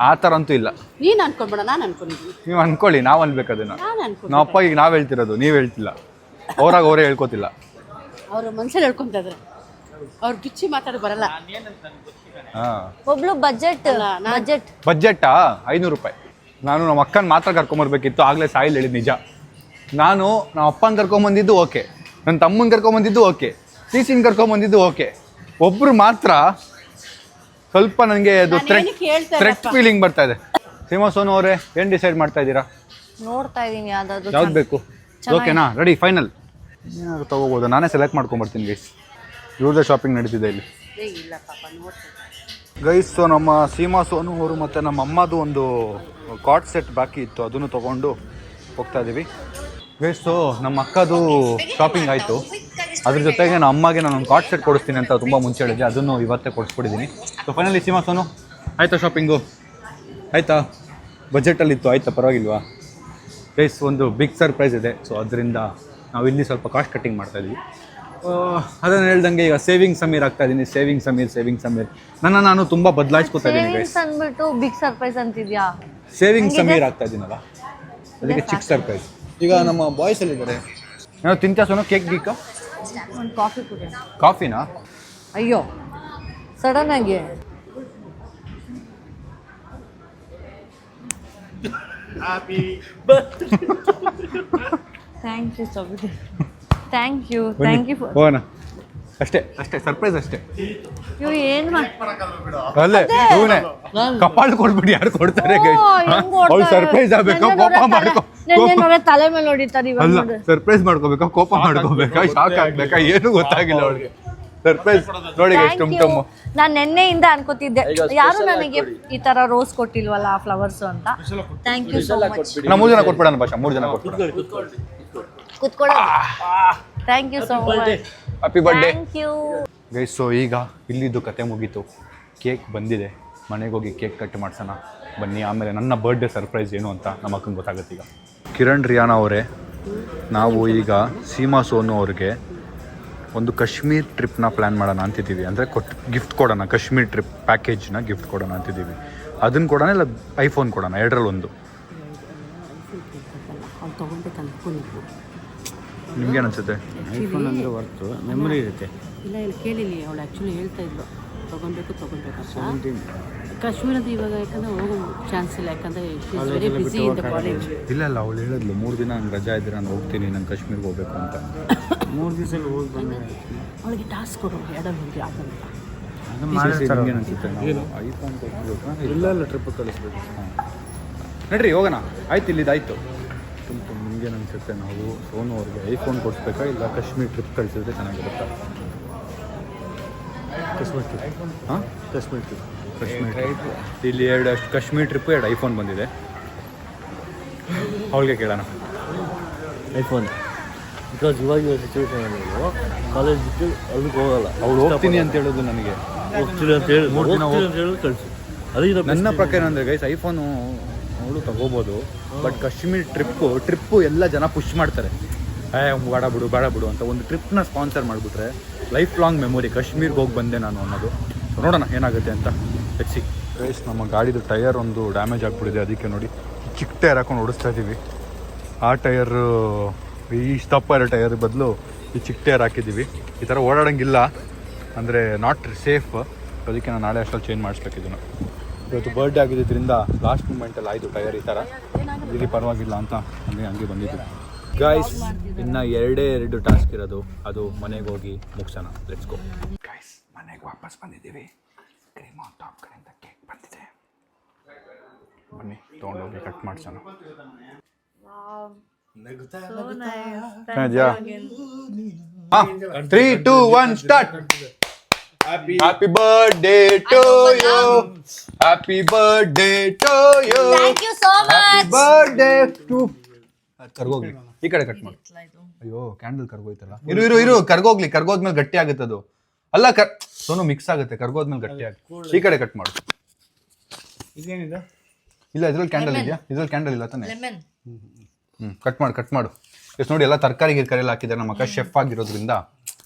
ಆ ಥರ ಅಂತೂ ಇಲ್ಲ. ನೀನ್ ಅನ್ಕೊಂಬೇಡ, ನಾನು ಅನ್ಕೊಂಡಿದ್ದೀನಿ. ನೀವು ಅನ್ಕೊಳ್ಳಿ, ನಾವು ಅನ್ಬೇಕು ಅದನ್ನ. ನಾನು ಅನ್ಕೊಂಡು ನಮ್ಮ ಅಪ್ಪ ಈಗ ನಾವು ಹೇಳ್ತಿರೋದು, ನೀವು ಹೇಳ್ತಿಲ್ಲ. ಅವ್ರಾಗ ಅವರೇ ಹೇಳ್ಕೊತಿಲ್ಲ. ಅವ್ರು ಮನ್ಸಲ್ಲಿ ಹೇಳ್ಕೊಂತ ಇದ್ರೆ ಅವ್ರು ಬಿಚ್ಚಿ ಮಾತಾಡಿ ಬರಲ್ಲ. ಹಾಂ ಒಬ್ಳು ಬಜೆಟ್ ಬಜೆಟ್ಟಾ 500 ರೂಪಾಯಿ. ನಾನು ನಮ್ಮ ಅಕ್ಕನ ಮಾತ್ರ ಕರ್ಕೊಂಬರ್ಬೇಕಿತ್ತು, ಆಗಲೇ ಸಾಯಿಲ್ ಹೇಳಿದ್ ನಿಜ. ನಾನು ನಮ್ಮ ಅಪ್ಪನ ಕರ್ಕೊಂಬಂದಿದ್ದು ಓಕೆ, ನನ್ನ ತಮ್ಮನ ಕರ್ಕೊಂಬಂದಿದ್ದು ಓಕೆ, ಸಿಸಿನ ಕರ್ಕೊಂಬಂದಿದ್ದು ಓಕೆ. ಒಬ್ರು ಮಾತ್ರ ಸ್ವಲ್ಪ ನನಗೆ ಅದು ಥ್ರೆಟ್ ಫೀಲಿಂಗ್ ಬರ್ತಾ ಇದೆ. ಸೀಮಾ ಸೋನು ಅವರೇ ಏನು ಡಿಸೈಡ್ ಮಾಡ್ತಾ ಇದ್ದೀರಾ? ನೋಡ್ತಾ ಇದೀನಿ ಯಾವ್ದಾದ್ರು ಯಾವ್ದು ಬೇಕು? ಓಕೆನಾ, ರೆಡಿ ಫೈನಲ್? ಏನಾದ್ರು ತೊಗೋಬೋದು, ನಾನೇ ಸೆಲೆಕ್ಟ್ ಮಾಡ್ಕೊಂಬರ್ತೀನಿ ಗೈಸ್. ಇವ್ರದ್ದೇ ಶಾಪಿಂಗ್ ನಡೀತಿದೆ ಇಲ್ಲಿ ಇಲ್ಲ ಪಾಪ ನೋಡ್ತೀನಿ. ಗೈಸ್. ಸೊ ನಮ್ಮ ಸೀಮಾ ಸೋನು ಅವರು ಮತ್ತು ನಮ್ಮ ಅಮ್ಮದು ಒಂದು ಕಾಟ್ ಸೆಟ್ ಬಾಕಿ ಇತ್ತು, ಅದನ್ನು ತೊಗೊಂಡು ಹೋಗ್ತಾ ಇದ್ದೀವಿ ಗೈಸ್. ಸೊ ನಮ್ಮ ಅಕ್ಕದು ಶಾಪಿಂಗ್ ಆಯಿತು. ಅದ್ರ ಜೊತೆಗೆ ನಮ್ಮ ಅಮ್ಮಗೆ ನಾನು ಒಂದು ಕಾಟ್ ಸೆಟ್ ಕೊಡಿಸ್ತೀನಿ ಅಂತ ತುಂಬ ಮುಂಚೆ ಹೇಳಿದ್ದೆ, ಅದನ್ನು ಇವತ್ತೇ ಕೊಡಿಸ್ಬಿಟ್ಟಿದ್ದೀನಿ. ಸೊ ಫೈನಲಿ ಸೀಮಾ ಸೋನು ಆಯಿತಾ ಶಾಪಿಂಗು? ಆಯಿತಾ? ಬಜೆಟಲ್ಲಿತ್ತು, ಆಯಿತಾ? ಪರವಾಗಿಲ್ವಾ ಗೈಸ್? ಒಂದು ಬಿಗ್ ಸರ್ಪ್ರೈಸ್ ಇದೆ. ಸೊ ಅದರಿಂದ ನಾವು ಇಲ್ಲಿ ಸ್ವಲ್ಪ ಕಾಸ್ಟ್ ಕಟ್ಟಿಂಗ್ ಮಾಡ್ತಾಯಿದ್ವಿ. ಅದನ್ನು ಹೇಳ್ದಂಗೆ ಈಗ ಸೇವಿಂಗ್ ಸಮೀರ್ ಆಗ್ತಾ ಇದ್ದೀನಿ. ಸೇವಿಂಗ್ ಸಮೀರ್ ನಾನು ತುಂಬ ಬದಲಾಯಿಸ್ಕೊತಾ ಇದ್ದೀನಿ ಗೈಸ್. ಅಂದ್ಬಿಟ್ಟು ಬಿಗ್ ಸರ್ಪ್ರೈಸ್ ಅಂತಿದ್ಯಾ? ಸೇವಿಂಗ್ ಸಮೀರ್ ಆಗ್ತಾ ಇದ್ದೀನಲ್ಲ, ಅದಕ್ಕೆ ಚಿಕ್ಕ ಸರ್ಪ್ರೈಸ್. ಈಗ ನಮ್ಮ ಬಾಯ್ಸ್ ಅಲ್ಲಿ ಇದ್ದಾರೆ. ನಾವು ತಿಂತ ಸೋನು ಕೇಕ್ ಗೀಕ ಒಂದು ಕಾಫಿ ಕುಡಿಯೋಣ. ಕಾಫಿನಾ? ಅಯ್ಯೋ ಸಡನ್ ಆಗಿ ಥ್ಯಾಂಕ್ ಯು ಸೋಬಿಡಿ, ಥ್ಯಾಂಕ್ ಯು ಹೋಗೋಣ. ಅಷ್ಟೇ ಸರ್ಪ್ರೈಸ್ ಅಷ್ಟೇ. ಇವ್ ಏನ್ ಅಲ್ಲೇ ಇವನೇ ಕಪಾಳು ಕೊಡ್ಬಿಡಿ, ಯಾರು ಕೊಡ್ತಾರೆ ಗೈಸ್? ಅವ್ಳು ಸರ್ಪ್ರೈಸ್ ಆಗ್ಬೇಕಾ ಕೋಪ ಮಾಡ್ಕೋ? ತಲೆ ಮೇಲೆ ಹೊಡಿತಾರೆ. ಅಲ್ಲ ಸರ್ಪ್ರೈಸ್ ಮಾಡ್ಕೋಬೇಕಾ ಕೋಪ ಮಾಡ್ಕೋಬೇಕಾ ಶಾಕ್ ಆಗ್ಬೇಕಾ ಏನು ಗೊತ್ತಾಗಿಲ್ಲ ಅವಳಿಗೆ. ಸರ್ಪ್ರೈಸ್ ನೋಡಿ ಗೈಸ್. ಟುಮ್ ನಾನು ನಿನ್ನೆಯಿಂದ ಅನ್ಕೋತಿದ್ದೆ ಯಾರು ನನಗೆ ಈ ತರ ರೋಸ್ ಕೊಟ್ಟಿಲ್ವಲ್ಲ, ಫ್ಲವರ್ಸ್ ಅಂತ. Thank you so much. ನಾವು 3 ಜನ ಕೊಟ್ಬಿಡೋಣ ಭಾಷಾ, 3 ಜನ ಕೊಟ್ಬಿಡೋಣ. ಕೂತ್ಕೊಳ್ಳಿ. Thank you so much. Happy birthday thank you guys. So ಈಗ ಇಲ್ಲಿದ್ದು ಕತೆ ಮುಗೀತು, ಕೇಕ್ ಬಂದಿದೆ. ಮನೆಗೆ ಹೋಗಿ ಕೇಕ್ ಕಟ್ ಮಾಡ್ಸೋಣ ಬನ್ನಿ. ಆಮೇಲೆ ನನ್ನ ಬರ್ಡೇ ಸರ್ಪ್ರೈಸ್ ಏನು ಅಂತ ನಮ್ಮ ಅಕ್ಕಂಗೆ ಗೊತ್ತಾಗುತ್ತೆ. ಈಗ ಕಿರಣ್ ರಿಯಾನಾ ಅವರೇ, ನಾವು ಈಗ ಸೀಮಾ ಸೋನು ಅವ್ರಿಗೆ ಒಂದು ಕಾಶ್ಮೀರ್ ಟ್ರಿಪ್ನ ಪ್ಲ್ಯಾನ್ ಮಾಡೋಣ ಅಂತಿದ್ದೀವಿ. ಅಂದರೆ ಗಿಫ್ಟ್ ಕೊಡೋಣ, ಕಾಶ್ಮೀರ್ ಟ್ರಿಪ್ ಪ್ಯಾಕೇಜ್ನ ಗಿಫ್ಟ್ ಕೊಡೋಣ ಅಂತಿದ್ದೀವಿ. ಅದನ್ನು ಕೊಡೋಣ ಇಲ್ಲ ಐಫೋನ್ ಕೊಡೋಣ, ಎರಡರಲ್ಲಿ ಒಂದು. ನಿಮ್ಗೇನು ಅನ್ಸುತ್ತೆ? ಐಫೋನ್ ಅಂದರೆ ವರ್ತು ಮೆಮೊರಿ ಇರುತ್ತೆ. ಇಲ್ಲ ಕೇಳಿಲ್ಲ, ಅವಳು ಆ್ಯಕ್ಚುಲಿ ಹೇಳ್ತಾ ಇದ್ಲು ತೊಗೊಬೇಕು ಕಾಶ್ಮೀರದ. ಇವಾಗ ಯಾಕಂದರೆ ಹೋಗೋ ಚಾನ್ಸ್ ಇಲ್ಲ, ಯಾಕಂದರೆ very busy in the college. ಇಲ್ಲ ಅವಳು ಹೇಳಿದ್ಲು 3 ದಿನ ನಂಗೆ ರಜಾ ಇದ್ದರೆ ನಾನು ಹೋಗ್ತೀನಿ, ನಂಗೆ ಕಾಶ್ಮೀರ್ಗೆ ಹೋಗ್ಬೇಕು ಅಂತ. 3 ದಿವಸದಲ್ಲಿ ಹೋಗಿ ಬಂದೆ. ಅವಳಿಗೆ ಟಾಸ್ಕ್ ಕೊಡು, ಎರಡಲ್ಲಿ ಹೋಗಿ ಆಗಂತ. ನಿಮ್ಗೇನು ಅನ್ಸುತ್ತೆ? ಐಫೋನ್ ಕೊಡ್ಬೇಕಾ ಇಲ್ಲ ಟ್ರಿಪ್ ಕಳಿಸ್ಬೇಕು? ನಡ್ರಿ ಹೋಗೋಣ. ಆಯ್ತು, ಇಲ್ಲಿದ್ದಾಯ್ತು. ನಿಮ್ಗೇನು ಅನ್ಸುತ್ತೆ? ನಾವು ಸೋನು ಅವ್ರಿಗೆ ಐಫೋನ್ ಕೊಡಿಸ್ಬೇಕಾ ಇಲ್ಲ ಕಾಶ್ಮೀರ್ ಟ್ರಿಪ್ ಕಳಿಸಿದ್ರೆ ಚೆನ್ನಾಗಿರುತ್ತಾ? ಕಾಶ್ಮೀರ್ ಟ್ರಿಪ್. ಹಾಂ ಕಾಶ್ಮೀರ್ ಟ್ರಿಪ್. ಇಲ್ಲಿ 2 ಕಾಶ್ಮೀರ್ ಟ್ರಿಪ್ಪು 2 ಐಫೋನ್ ಬಂದಿದೆ. ಅವಳಿಗೆ ಕೇಳೋಣ ಐಫೋನ್. ಬಿಕಾಸ್ ಇವಾಗ ಸಿಚುವೇಶನಲ್ಲಿ ಕಾಲೇಜ್ ಬಿಟ್ಟು ಅದಕ್ಕೆ ಹೋಗಲ್ಲ. ಅವಳು ಹೋಗ್ತೀನಿ ಅಂತ ಹೇಳೋದು ನನಗೆ. ಹೋಗ್ತೀನಿ ಅಂತ ಹೇಳಿ 3 ದಿನ ಹೇಳಿ ಕಳಿಸಿ. ಅದಕ್ಕೆ ನನ್ನ ಪ್ರಕಾರ ಅಂದರೆ ಗೈಸ್ ಐಫೋನು ಅವಳು ತಗೋಬೋದು, ಬಟ್ ಕಾಶ್ಮೀರ್ ಟ್ರಿಪ್ಪು ಎಲ್ಲ ಜನ ಪುಷ್ ಮಾಡ್ತಾರೆ. ಬೇಡ ಬಿಡು ಅಂತ. ಒಂದು ಟ್ರಿಪ್ನ ಸ್ಪಾನ್ಸರ್ ಮಾಡಿಬಿಟ್ರೆ ಲೈಫ್ ಲಾಂಗ್ ಮೆಮೊರಿ. ಕಾಶ್ಮೀರ್ಗೆ ಹೋಗಿ ಬಂದೆ ನಾನು ಅನ್ನೋದು. ನೋಡೋಣ ಏನಾಗುತ್ತೆ ಅಂತ. ಹೆಚ್ಚಿ ಗೈಸ್, ನಮ್ಮ ಗಾಡಿದು ಟೈರ್ ಒಂದು ಡ್ಯಾಮೇಜ್ ಆಗಿಬಿಟ್ಟಿದೆ. ಅದಕ್ಕೆ ನೋಡಿ ಚಿಕ್ಕ ಟೈರ್ ಹಾಕೊಂಡು ಓಡಿಸ್ತಾ ಇದ್ದೀವಿ. ಆ ಟೈರು ಈ ದಪ್ಪ ಇರೋ ಟೈರ್ ಬದಲು ಈ ಚಿಕ್ಕ ಟೈರ್ ಹಾಕಿದ್ದೀವಿ. ಈ ಥರ ಓಡಾಡೋಂಗಿಲ್ಲ, ಅಂದರೆ ನಾಟ್ ಸೇಫ್. ಅದಕ್ಕೆ ನಾನು ನಾಳೆ ಅಷ್ಟಲ್ಲಿ ಚೇಂಜ್ ಮಾಡಿಸ್ಬೇಕಿದ್ದನ್ನು. ಇವತ್ತು ಬರ್ಡೇ ಆಗಿದ್ದರಿಂದ ಲಾಸ್ಟ್ ಮೂಮೆಂಟಲ್ಲಿ ಆಯಿತು ಟೈರ್ ಈ ಥರ. ಇಲ್ಲಿ ಪರವಾಗಿಲ್ಲ ಅಂತ ಹಂಗೆ ಬಂದಿದ್ದೀವಿ ಗಾಯ್ಸ್. ಇನ್ನು 2 ಟಾಸ್ಕ್ ಇರೋದು, ಅದು ಮನೆಗೆ ಹೋಗಿ ಮುಗಿಸೋಣ. Let's go guys. ಮನೆಗೆ ವಾಪಸ್ ಬಂದಿದ್ದೀವಿ. ಕ್ರೀಮ್ ಆನ್ ಟಾಪ್ ಕಡೆಯಿಂದ ಕೇಕ್ ಬಂದಿದೆ. ಬನ್ನಿ ತೊಗೊಂಡೋಗಿ ಕಟ್ ಮಾಡಿಸೋಣ. ಹಾಂ 3, 2, 1 start. Happy birthday to you. Happy birthday to you. Thank you so much. Happy birthday to. ಕರ್ಗೋಗ್ಲಿ, ಈ ಕಡೆ ಕಟ್ ಮಾಡಿ. ಅಯ್ಯೋ ಕ್ಯಾಂಡಲ್ ಕರ್ಗೋಯ್ತಲ್ಲ. ಇರು ಕರ್ಗೋಗ್ಲಿ. ಕರ್ಗೋದ್ಮೇಲೆ ಗಟ್ಟಿ ಆಗುತ್ತೆ ಅದು. ಅಲ್ಲ ಸೋನು ಮಿಕ್ಸ್ ಆಗುತ್ತೆ, ಕರ್ಗೋದ್ಮೇಲೆ ಗಟ್ಟಿ ಆಗಿ. ಈ ಕಡೆ ಕಟ್ ಮಾಡು. ಇದೇನಿದೆ? ಇಲ್ಲ ಇದ್ರಲ್ಲಿ ಕ್ಯಾಂಡಲ್ ಇದೆಯಾ? ಇದ್ರಲ್ಲಿ ಕ್ಯಾಂಡಲ್ ಇಲ್ಲ ತಾನೆ? ಲೆಮನ್. ಕಟ್ ಮಾಡು. ಎಷ್ಟು ನೋಡಿ, ಎಲ್ಲ ತರಕಾರಿ ಗಿರ್ಕಾರಿ ಎಲ್ಲ ಹಾಕಿದ್ದಾರೆ. ನಮ್ಮ ಅಕ್ಕ ಶೆಫ್ ಆಗಿರೋದ್ರಿಂದ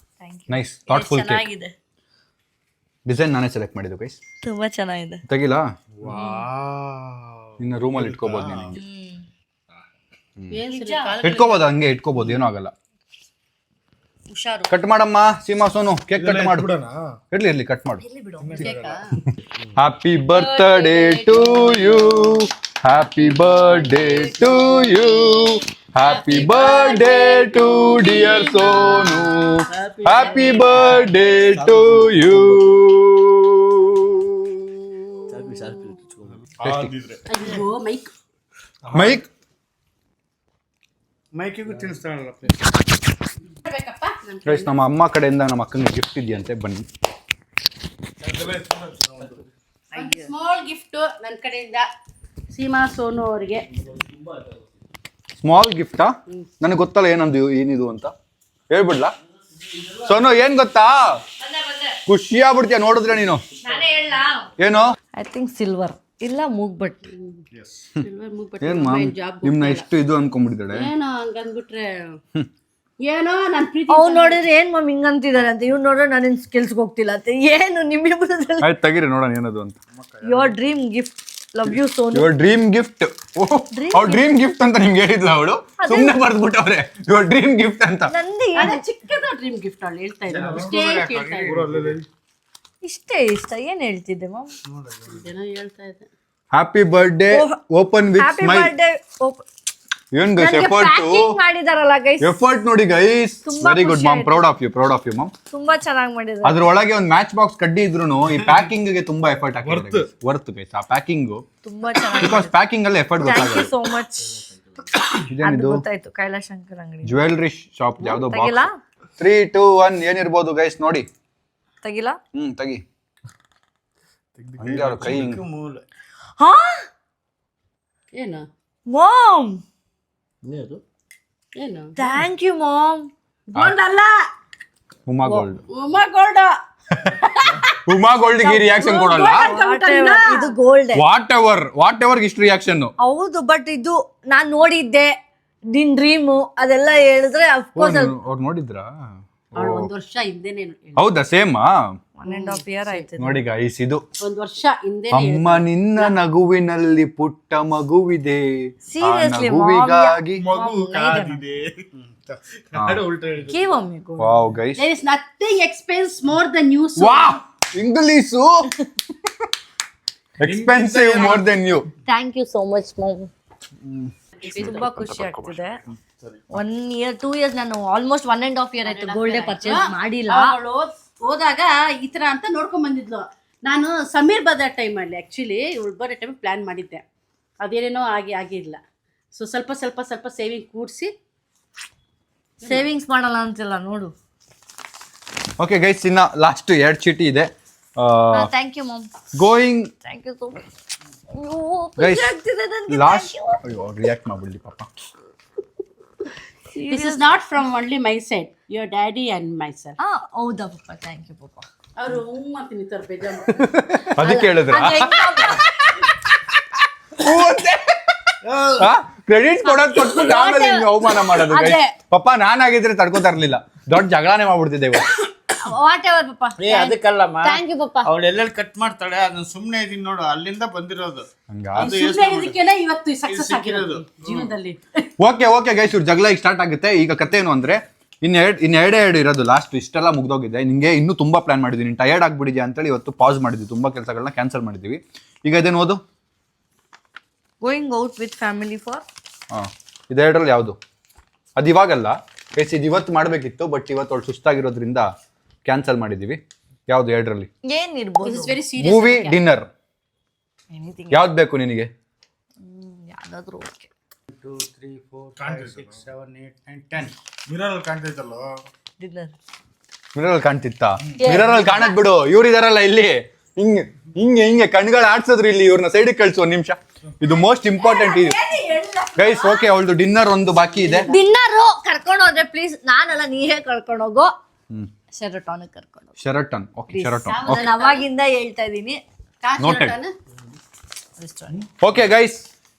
ನೈಸ್ ಥಾಟ್ಫುಲ್ ಕೇಕ್. ಚೆನ್ನಾಗಿದೆ. ಡಿಸೈನ್ ನಾನೇ ಸೆಲೆಕ್ಟ್ ಮಾಡಿದ್ದು ಗೈಸ್. ತುಂಬಾ ಚೆನ್ನಾಗಿದೆ. ತೆಗಿಲಾ? ಇನ್ನು ರೂಮಲ್ಲಿ ಇಟ್ಕೋಬಹುದು ನೀನು. ಇಟ್ಕೋಬಹುದು, ಹಂಗೆ ಇಟ್ಕೋಬಹುದು, ಏನೂ ಆಗಲ್ಲ. ಹುಷಾರು. ಕಟ್ ಮಾಡಮ್ಮ ಸೀಮಾ ಸೋನು, ಕೇಕ್ ಕಟ್ ಮಾಡು. ಇರ್ಲಿ ಕಟ್ ಮಾಡು. Happy birthday to you, happy birthday to you, happy birthday to dear Sonu, happy birthday to you. Mike ಮೈಕಿಗೂ ತಿನ್ನಿಸ್ತಾಳಲ್ಲ. ಗೈಸ್, ನಮ್ಮ ಅಮ್ಮ ಕಡೆಯಿಂದ ನಮ್ಮ ಅಕ್ಕನಿಗೆ ಗಿಫ್ಟ್ ಇದೆಯಂತೆ, ಬನ್ನಿ. ಸ್ಮಾಲ್ ಗಿಫ್ಟ್ ನನ್ನ ಕಡೆಯಿಂದ ಸೀಮಾ ಸೋನು ಅವರಿಗೆ. ಸ್ಮಾಲ್ ಗಿಫ್ಟಾ? ನನಗೆ ಗೊತ್ತಲ್ಲ ಏನಿದು ಅಂತ. ಹೇಳ್ಬಿಡ್ಲಾ ಸೋನು? ಏನ್ ಗೊತ್ತಾ, ಖುಷಿ ಆಗ್ಬಿಡ್ತೀಯ ನೋಡಿದ್ರೆ ನೀನು. ಏನು? ಐ ಥಿಂಕ್ ಸಿಲ್ವರ್ ಇಲ್ಲ ಮೂಗ್ಬಟ್. ಏನ್ ಮಾಮ್ ನಿಮ್ನ ಎಷ್ಟು ಇದು ಅನ್ಕೊಂಡ್ಬಿಟ್ಟಿದ್ದಾಳೆ. ಏನೋ ಹಂಗಂದ್ಬಿಟ್ರೆ ಏನೋ ನನ್ನ ಪ್ರೀತಿ. ಅವ್ನು ನೋಡಿದ್ರೆ ಏನ್ ಮಮ್ ಹಿಂಗಂತಿದಾರೆ ಅಂತ, ಇವ್ನು ನೋಡ್ರೆ ನಾನು ಕೆಲ್ಸಕ್ಕೆ ಹೋಗ್ತಿಲ್ಲ ಅಂತ. ಏನು ನಿಮ್ಮಿಬ್ಬರದಲ್ಲಿ ಆಯ್ತು ತೆಗೀರಿ ನೋಡೋಣ ಏನದು ಅಂತ. Your dream gift, love you Sonu. Your dream gift. ಅವ್ರ ಡ್ರೀಮ್ ಗಿಫ್ಟ್ ಅಂತ ನಿಮ್ಗೆ ಹೇಳಿದ್ಲ ಅವಳು, ಸುಮ್ಮನೆ ಬರ್ದ್ಬಿಟ್ಟವ್ರೆ ಯುವರ್ ಡ್ರೀಮ್ ಗಿಫ್ಟ್ ಅಂತ. ನಂದಿ ಅದೇ ಚಿಕ್ಕದ ಡ್ರೀಮ್ ಗಿಫ್ಟ್ ಅವಳು ಹೇಳ್ತಾ ಇದ್ದಾರೆ. ಇಷ್ಟೇ ಕೇಳ್ತಾ ಇದ್ದಾರೆ. ಇಷ್ಟ ಏನ್ ಹೇಳ್ತಿದ್ದೆ ಮಮ್? ಏನೋ ಹೇಳ್ತಾ ಇದ್ದೆ. Happy birthday open with happy smile. Birthday. ಏನ್ ಗೈಸ್ ಎಫರ್ಟ್ ಮಾಡಿದಾರಲ್ಲ ಗೈಸ್, ಎಫರ್ಟ್ ನೋಡಿ ಗೈಸ್. ತುಂಬಾ ವೆರಿ ಗುಡ್ ಖುಷಿ ಮಾಮ್, ಆಯ್ತು. Proud of you mom. ತುಂಬಾ ಚೆನ್ನಾಗಿ ಮಾಡಿದ್ದಾರೆ. ಅದ್ರೊಳಗೆ ಒಂದು ಮ್ಯಾಚ್ ಬಾಕ್ಸ್ ಕಡ್ಡಿ ಇದ್ರೂನು ಈ ಪ್ಯಾಕಿಂಗ್ ಗೆ ತುಂಬಾ ಎಫರ್ಟ್ ಹಾಕಿದ್ದಾರೆ. ವರ್ತ್ ಗೈಸ್ ಆ ಪ್ಯಾಕಿಂಗ್, ತುಂಬಾ ಚೆನ್ನಾಗಿ. ಬಿಕಾಸ್ ಪ್ಯಾಕಿಂಗ್ ಅಲ್ಲಿ ಎಫರ್ಟ್ ಥ್ಯಾಂಕ್ ಯು ಗೊತ್ತಾಗುತ್ತೆ. So much. ಇದೇನಿದು? ಗೊತ್ತಾಯ್ತು, ಕೈಲಾಶಂಕರ್ ಅಂಗಡಿ. ಜ್ಯುವೆಲ್ರಿ ಶಾಪ್ ಯಾವ್ದೋ ತೆಗಿಲಾ? ಬಾಕ್ಸ್. 3 2 1 ಏನಿರ್ಬೋದು ಗೈಸ್ ನೋಡಿ. ತೆಗಿಲಾ? ತೆಗಿ. ಹಂಗೆ ಅವ್ರ ಕೈ ಹಿಂಗೆ. ಮೂಲ ಹಾ ಏನು ಮಾಮ್, ಏನು ಥ್ಯಾಂಕ್ ಯು ಮಾಮ್. ಗೋಲ್ಡ್ ಅಲ್ಲ, Uma gold. Uma gold. Uma gold ಗೆ ರಿಯಾಕ್ಷನ್ ಕೊಡಲ್ಲ. ಇದು ಗೋಲ್ಡ್. ವಾಟ್ ಎವರ್ ಇಷ್ಟು ರಿಯಾಕ್ಷನ್. ಹೌದು, ಬಟ್ ಇದು ನಾನ್ ನೋಡಿದ್ದೆ, ನಿನ್ ಡ್ರೀಮು ಅದೆಲ್ಲ ಹೇಳಿದ್ರೆ ಅಫ್ಕೋರ್ಸ್. ಅವ್ರು ನೋಡಿದ್ರಾ? ಅವಳು 1 ವರ್ಷ ಹಿಂದೆನೆ ಹೌದಾ? ಸೇಮ್ 1.5 year ಆಯ್ತು. ನೋಡಿ ಗೈಸ್, ಇದು 1 ವರ್ಷ ಹಿಂದೆ ಅಮ್ಮ ನಿನ್ನ ನಗುವಿನಲ್ಲಿ ಪುಟ್ಟ ಮಗುವಿದೆ, Seriously, mom. ಮಗುವಿಗಾಗಿ. ಮಗು ಕಾದಿದೆ. ಉಲ್ಟಾ ಹೇಳಿದ್ರು. Give me go. Wow guys, there is nothing expense more than you. Wow English expensive more than you. Thank you so much mom. ತುಂಬಾ ಖುಷಿ ಆಗ್ತಿದೆ. 1 year 2 years ನಾನು ಆಲ್ಮೋಸ್ಟ್ 1.5 year ಆಯ್ತು ಗೋಲ್ಡ್ ಪರ್ಚೇಸ್ ಮಾಡಿಲ್ಲ. ಅವಳು ಹೋದಾಗ ಈ ತರ ಅಂತ ನೋಡ್ಕೊಂಡ್ ಬಂದಿದ್ಲು. ನಾನು ಸಮೀರ್ ಬದ ಟೈಮಲ್ಲಿ ಆಕ್ಚುಲಿ ಇವಳು ಬರೋ ಟೈಮ್ ಪ್ಲಾನ್ ಮಾಡಿದ್ದೆ, ಅದೇನೇನೋ ಆಗಿಲ್ಲ. ಸೊ ಸ್ವಲ್ಪ ಸೇವಿಂಗ್ ಕೂಡಿಸಿ ಸೇವಿಂಗ್ಸ್ ಮಾಡಲ್ಲ ಅಂತಿಲ್ಲ ನೋಡು. ಓಕೆ ಗೈಸ್, ಇನ್ನ ಲಾಸ್ಟ್ 2 ಚೀಟಿ ಇದೆ. Thank you mom. Going thank you so much. Guys last react ಮಾಡ್ಬಿಡ್ಲಿ ಪಾಪ. This is not from only my side, your daddy and myself. ಹೌದಾ ಪಪ್ಪ? ಥ್ಯಾಂಕ್ ಯು ಪಪ್ಪ. ಅವರು ಮಾಡ್ತೀನಿ ತರ ಬೇಜಾರು. ಅದಕ್ಕೆ ಹೇಳಿದ್ರ ಕ್ರೆಡಿಟ್ಸ್ ಕೊಡೋದ್ ಕೊಟ್ಬಿಟ್ಟು ಆಮೇಲೆ ಹಿಂಗೆ ಅವಮಾನ ಮಾಡೋದು guys. ಪಾಪ ನಾನಾಗಿದ್ರೆ ತಡ್ಕೋತಾ ಇರ್ಲಿಲ್ಲ, ದೊಡ್ಡ ಜಗಳಾನೇ ಮಾಡ್ಬಿಡ್ತಿದ್ದೆ ಇವಾಗ. ವಾಟ್ ಎವರ್ ಪಪ್ಪ. ಅದಕ್ಕಲ್ಲಮ್ಮ, ಥ್ಯಾಂಕ್ ಯು ಪಪ್ಪ. ಅವಳು ಎಲ್ಲೆಲ್ಲಿ ಕಟ್ ಮಾಡ್ತಾಳೆ ಅದನ್ನ ಸುಮ್ನೆ ಇದೀನಿ ನೋಡು, ಅಲ್ಲಿಂದ ಬಂದಿರೋದು. ಇದಕ್ಕೆಲ್ಲ ಇವತ್ತು ಸಕ್ಸಸ್ ಆಗಿರೋದು ಜೀವನದಲ್ಲಿ. ಓಕೆ ಗೈಸ್, ಇವ್ರ ಜಗಳ ಈಗ ಸ್ಟಾರ್ಟ್ ಆಗುತ್ತೆ. ಈಗ ಕತೆ ಏನು ಅಂದ್ರೆ ಇನ್ನೆರಡೇ ಇರೋದು ಲಾಸ್ಟ್. ಇಷ್ಟೆಲ್ಲ ಮುಗ್ದೋಗಿದೆ. ನಿಂಗೆ ಇನ್ನೂ ತುಂಬಾ ಪ್ಲಾನ್ ಮಾಡಿದ್ವಿ, ಟಯರ್ಡ್ ಆಗ್ಬಿಟ್ಟಿದ್ಯಾ ಅಂತೇಳಿ ಇವತ್ತು ಪಾಸ್ ಮಾಡಿದ್ವಿ, ತುಂಬಾ ಕೆಲಸಗಳನ್ನ ಕ್ಯಾನ್ಸಲ್ ಮಾಡಿದ್ವಿ. ಈಗ ಇದೇನು ಓದು? Going out with family for. ಇದೆರಡರಲ್ಲಿ ಯಾವುದು? ಅದು ಇವಾಗಲ್ಲ ಗೈಸ್, ಇದು ಇವತ್ತು ಮಾಡಬೇಕಿತ್ತು, ಬಟ್ ಇವತ್ತು ಅವಳು ಸುಸ್ತಾಗಿರೋದ್ರಿಂದ ಕ್ಯಾನ್ಸಲ್ ಮಾಡಿದ್ದೀವಿ. ಯಾವುದು ಎರಡರಲ್ಲಿ? ಏನಿರ್ಬೋದು? Very serious. Movie, dinner, anything ಯಾವ್ದು ಬೇಕು ನಿನಗೆ? ಯಾವ್ದಾದ್ರು ಓಕೆ. 2 3 4 5 6 7 8 9 10 ಮಿರರ್ ಕಾಣ್ತೈತಲ್ಲ. ಡಿನ್ನರ್ ಮಿರರ್ ಕಾಣ್ತಿತ್ತಾ? ಮಿರರ್ ಅಲ್ಲಿ ಕಾಣದ್ ಬಿಡು, ಇವ್ರು ಇದಾರಲ್ಲ ಇಲ್ಲಿ, ಹಿಂಗೆ ಕಣ್ಗಳು ಆಡ್ಸೋದ್ರು ಇಲ್ಲಿ. ಇವ್ರನ್ನ ಸೈಡಿಗೆ ಕಳ್ಸು 1 ನಿಮಿಷ. ಇದು ಮೋಸ್ಟ್ ಇಂಪಾರ್ಟೆಂಟ್ ಇದು ಗೈಸ್. ಓಕೆ, ಅವಳದು ಡಿನ್ನರ್ ಒಂದು ಬಾಕಿ ಇದೆ. ಡಿನ್ನರ್ ಕರ್ಕೊಂಡು ಹೋದ್ರೆ ಪ್ಲೀಸ್, ನಾನಲ್ಲ ನೀವೇ ಕರ್ಕೊಂಡು ಹೋಗೋ. ಶೆರಟಾನ್ ಕರ್ಕೊಂಡು ಶೆರಟನ್. ಓಕೆ, ಶೆರಟನ್. ನಾನು ಅವಾಗಿಂದ ಹೇಳ್ತಾ ಇದೀನಿ Noted. ರೆಸ್ಟೋರೆಂಟ್. ಓಕೆ ಗೈಸ್,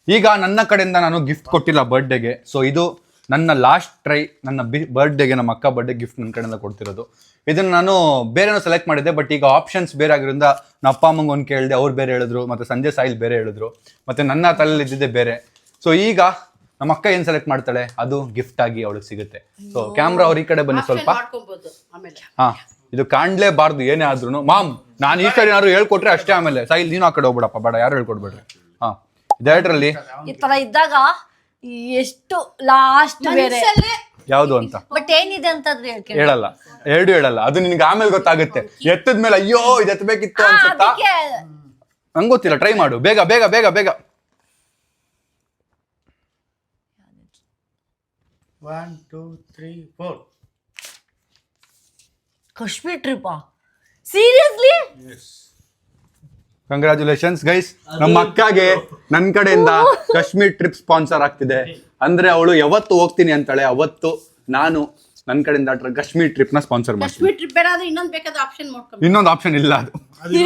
ಈಗ ನನ್ನ ಕಡೆಯಿಂದ ನಾನು ಗಿಫ್ಟ್ ಕೊಟ್ಟಿಲ್ಲ ಬರ್ಡೇಗೆ. ಸೊ ಇದು ನನ್ನ ಲಾಸ್ಟ್ ಟ್ರೈ. ನನ್ನ ಬರ್ಡೇಗೆ, ನಮ್ಮ ಅಕ್ಕ ಬರ್ಡೇ ಗಿಫ್ಟ್ ನನ್ನ ಕಡೆಯಿಂದ ಕೊಡ್ತಿರೋದು. ಇದನ್ನು ನಾನು ಬೇರೆನೋ ಸೆಲೆಕ್ಟ್ ಮಾಡಿದ್ದೆ, ಬಟ್ ಈಗ ಆಪ್ಷನ್ಸ್ ಬೇರೆ ಆಗಿರೋದ್ರಿಂದ ನಮ್ಮ ಅಪ್ಪ ಅಮ್ಮಂಗೆ ಒಂದು ಕೇಳಿದೆ, ಅವ್ರು ಬೇರೆ ಹೇಳಿದ್ರು, ಮತ್ತು ಸಂಜೆ ಸಾಯಿಲ್ ಬೇರೆ ಹೇಳಿದ್ರು, ಮತ್ತು ನನ್ನ ತಲೆಯಲ್ಲಿ ಇದ್ದಿದ್ದೆ ಬೇರೆ. ಸೊ ಈಗ ನಮ್ಮ ಅಕ್ಕ ಏನು ಸೆಲೆಕ್ಟ್ ಮಾಡ್ತಾಳೆ ಅದು ಗಿಫ್ಟ್ ಆಗಿ ಅವಳಿಗೆ ಸಿಗುತ್ತೆ. ಸೊ ಕ್ಯಾಮ್ರಾ ಅವ್ರ ಈ ಕಡೆ ಬನ್ನಿ ಸ್ವಲ್ಪ. ಮಾಡ್ಕೊಬೋದು ಆಮೇಲೆ. ಹಾ, ಇದು ಕಾಣ್ಲೇಬಾರ್ದು ಏನೇ ಆದ್ರೂ. ಮಾಮ್, ನಾನು ಈ ಕಡೆ ಏನಾದ್ರು ಹೇಳ್ಕೊಟ್ರೆ ಅಷ್ಟೇ. ಆಮೇಲೆ ಸಾಯಿಲ್ ನೀನು ಆ ಕಡೆ ಹೋಗ್ಬಿಡಪ್ಪ, ಬೇಡ ಯಾರು ಹೇಳ್ಕೊಡ್ಬೇಡ್ರಿ. ಹಾ, ಇದರಲ್ಲಿ ಈ ತರ ಇದ್ದಾಗ ಎಷ್ಟು ಲಾಸ್ಟ್ ಬೇರೆ ಯಾವುದು ಅಂತ ಬಟ್ ಏನಿದೆ ಅಂತಂದ್ರೆ ಹೇಳ್ತೀನಿ. ಹೇಳಲ್ಲ, ಎರಡು ಹೇಳಲ್ಲ. ಅದು ನಿನ್ಗೆ ಆಮೇಲೆ ಗೊತ್ತಾಗುತ್ತೆ. ಎತ್ತದ ಮೇಲೆ ಅಯ್ಯೋ ಇದು ಎತ್ತಬೇಕಿತ್ತು ಅನ್ಸುತ್ತಾ? ನಂಗೆ ಗೊತ್ತಿಲ್ಲ, ಟ್ರೈ ಮಾಡು ಬೇಗ ಬೇಗ ಬೇಗ ಬೇಗ. 1 2 3 4. ಕಾಶ್ಮೀರ್ ಟ್ರಿಪ್ಪಾ? ಸೀರಿಯಸ್ಲಿ? ಕಂಗ್ರಾಚುಲೇಷನ್ಸ್ ಗೈಸ್, ನಮ್ಮ ಅಕ್ಕಗೆ ನನ್ನ ಕಡೆಯಿಂದ ಕಾಶ್ಮೀರ್ ಟ್ರಿಪ್ ಸ್ಪಾನ್ಸರ್ ಆಗ್ತಿದೆ. ಅಂದ್ರೆ ಅವಳು ಯಾವತ್ತು ಹೋಗ್ತೀನಿ ಅಂತಾಳೆ ಅವತ್ತು ನಾನು ನನ್ನ ಕಡೆಯಿಂದ ಕಾಶ್ಮೀರ್ ಟ್ರಿಪ್ ನ ಸ್ಪಾನ್ಸರ್ ಮಾಡ್ತೀನಿ. ಕಾಶ್ಮೀರ್ ಟ್ರಿಪ್ ಬೇಡ ಆದ್ರೆ ಇನ್ನೊಂದು ಬೇಕಾದ ಆಪ್ಷನ್ ಮಾಡ್ಕೊಂಡು. ಇನ್ನೊಂದು ಆಪ್ಷನ್ ಇಲ್ಲ,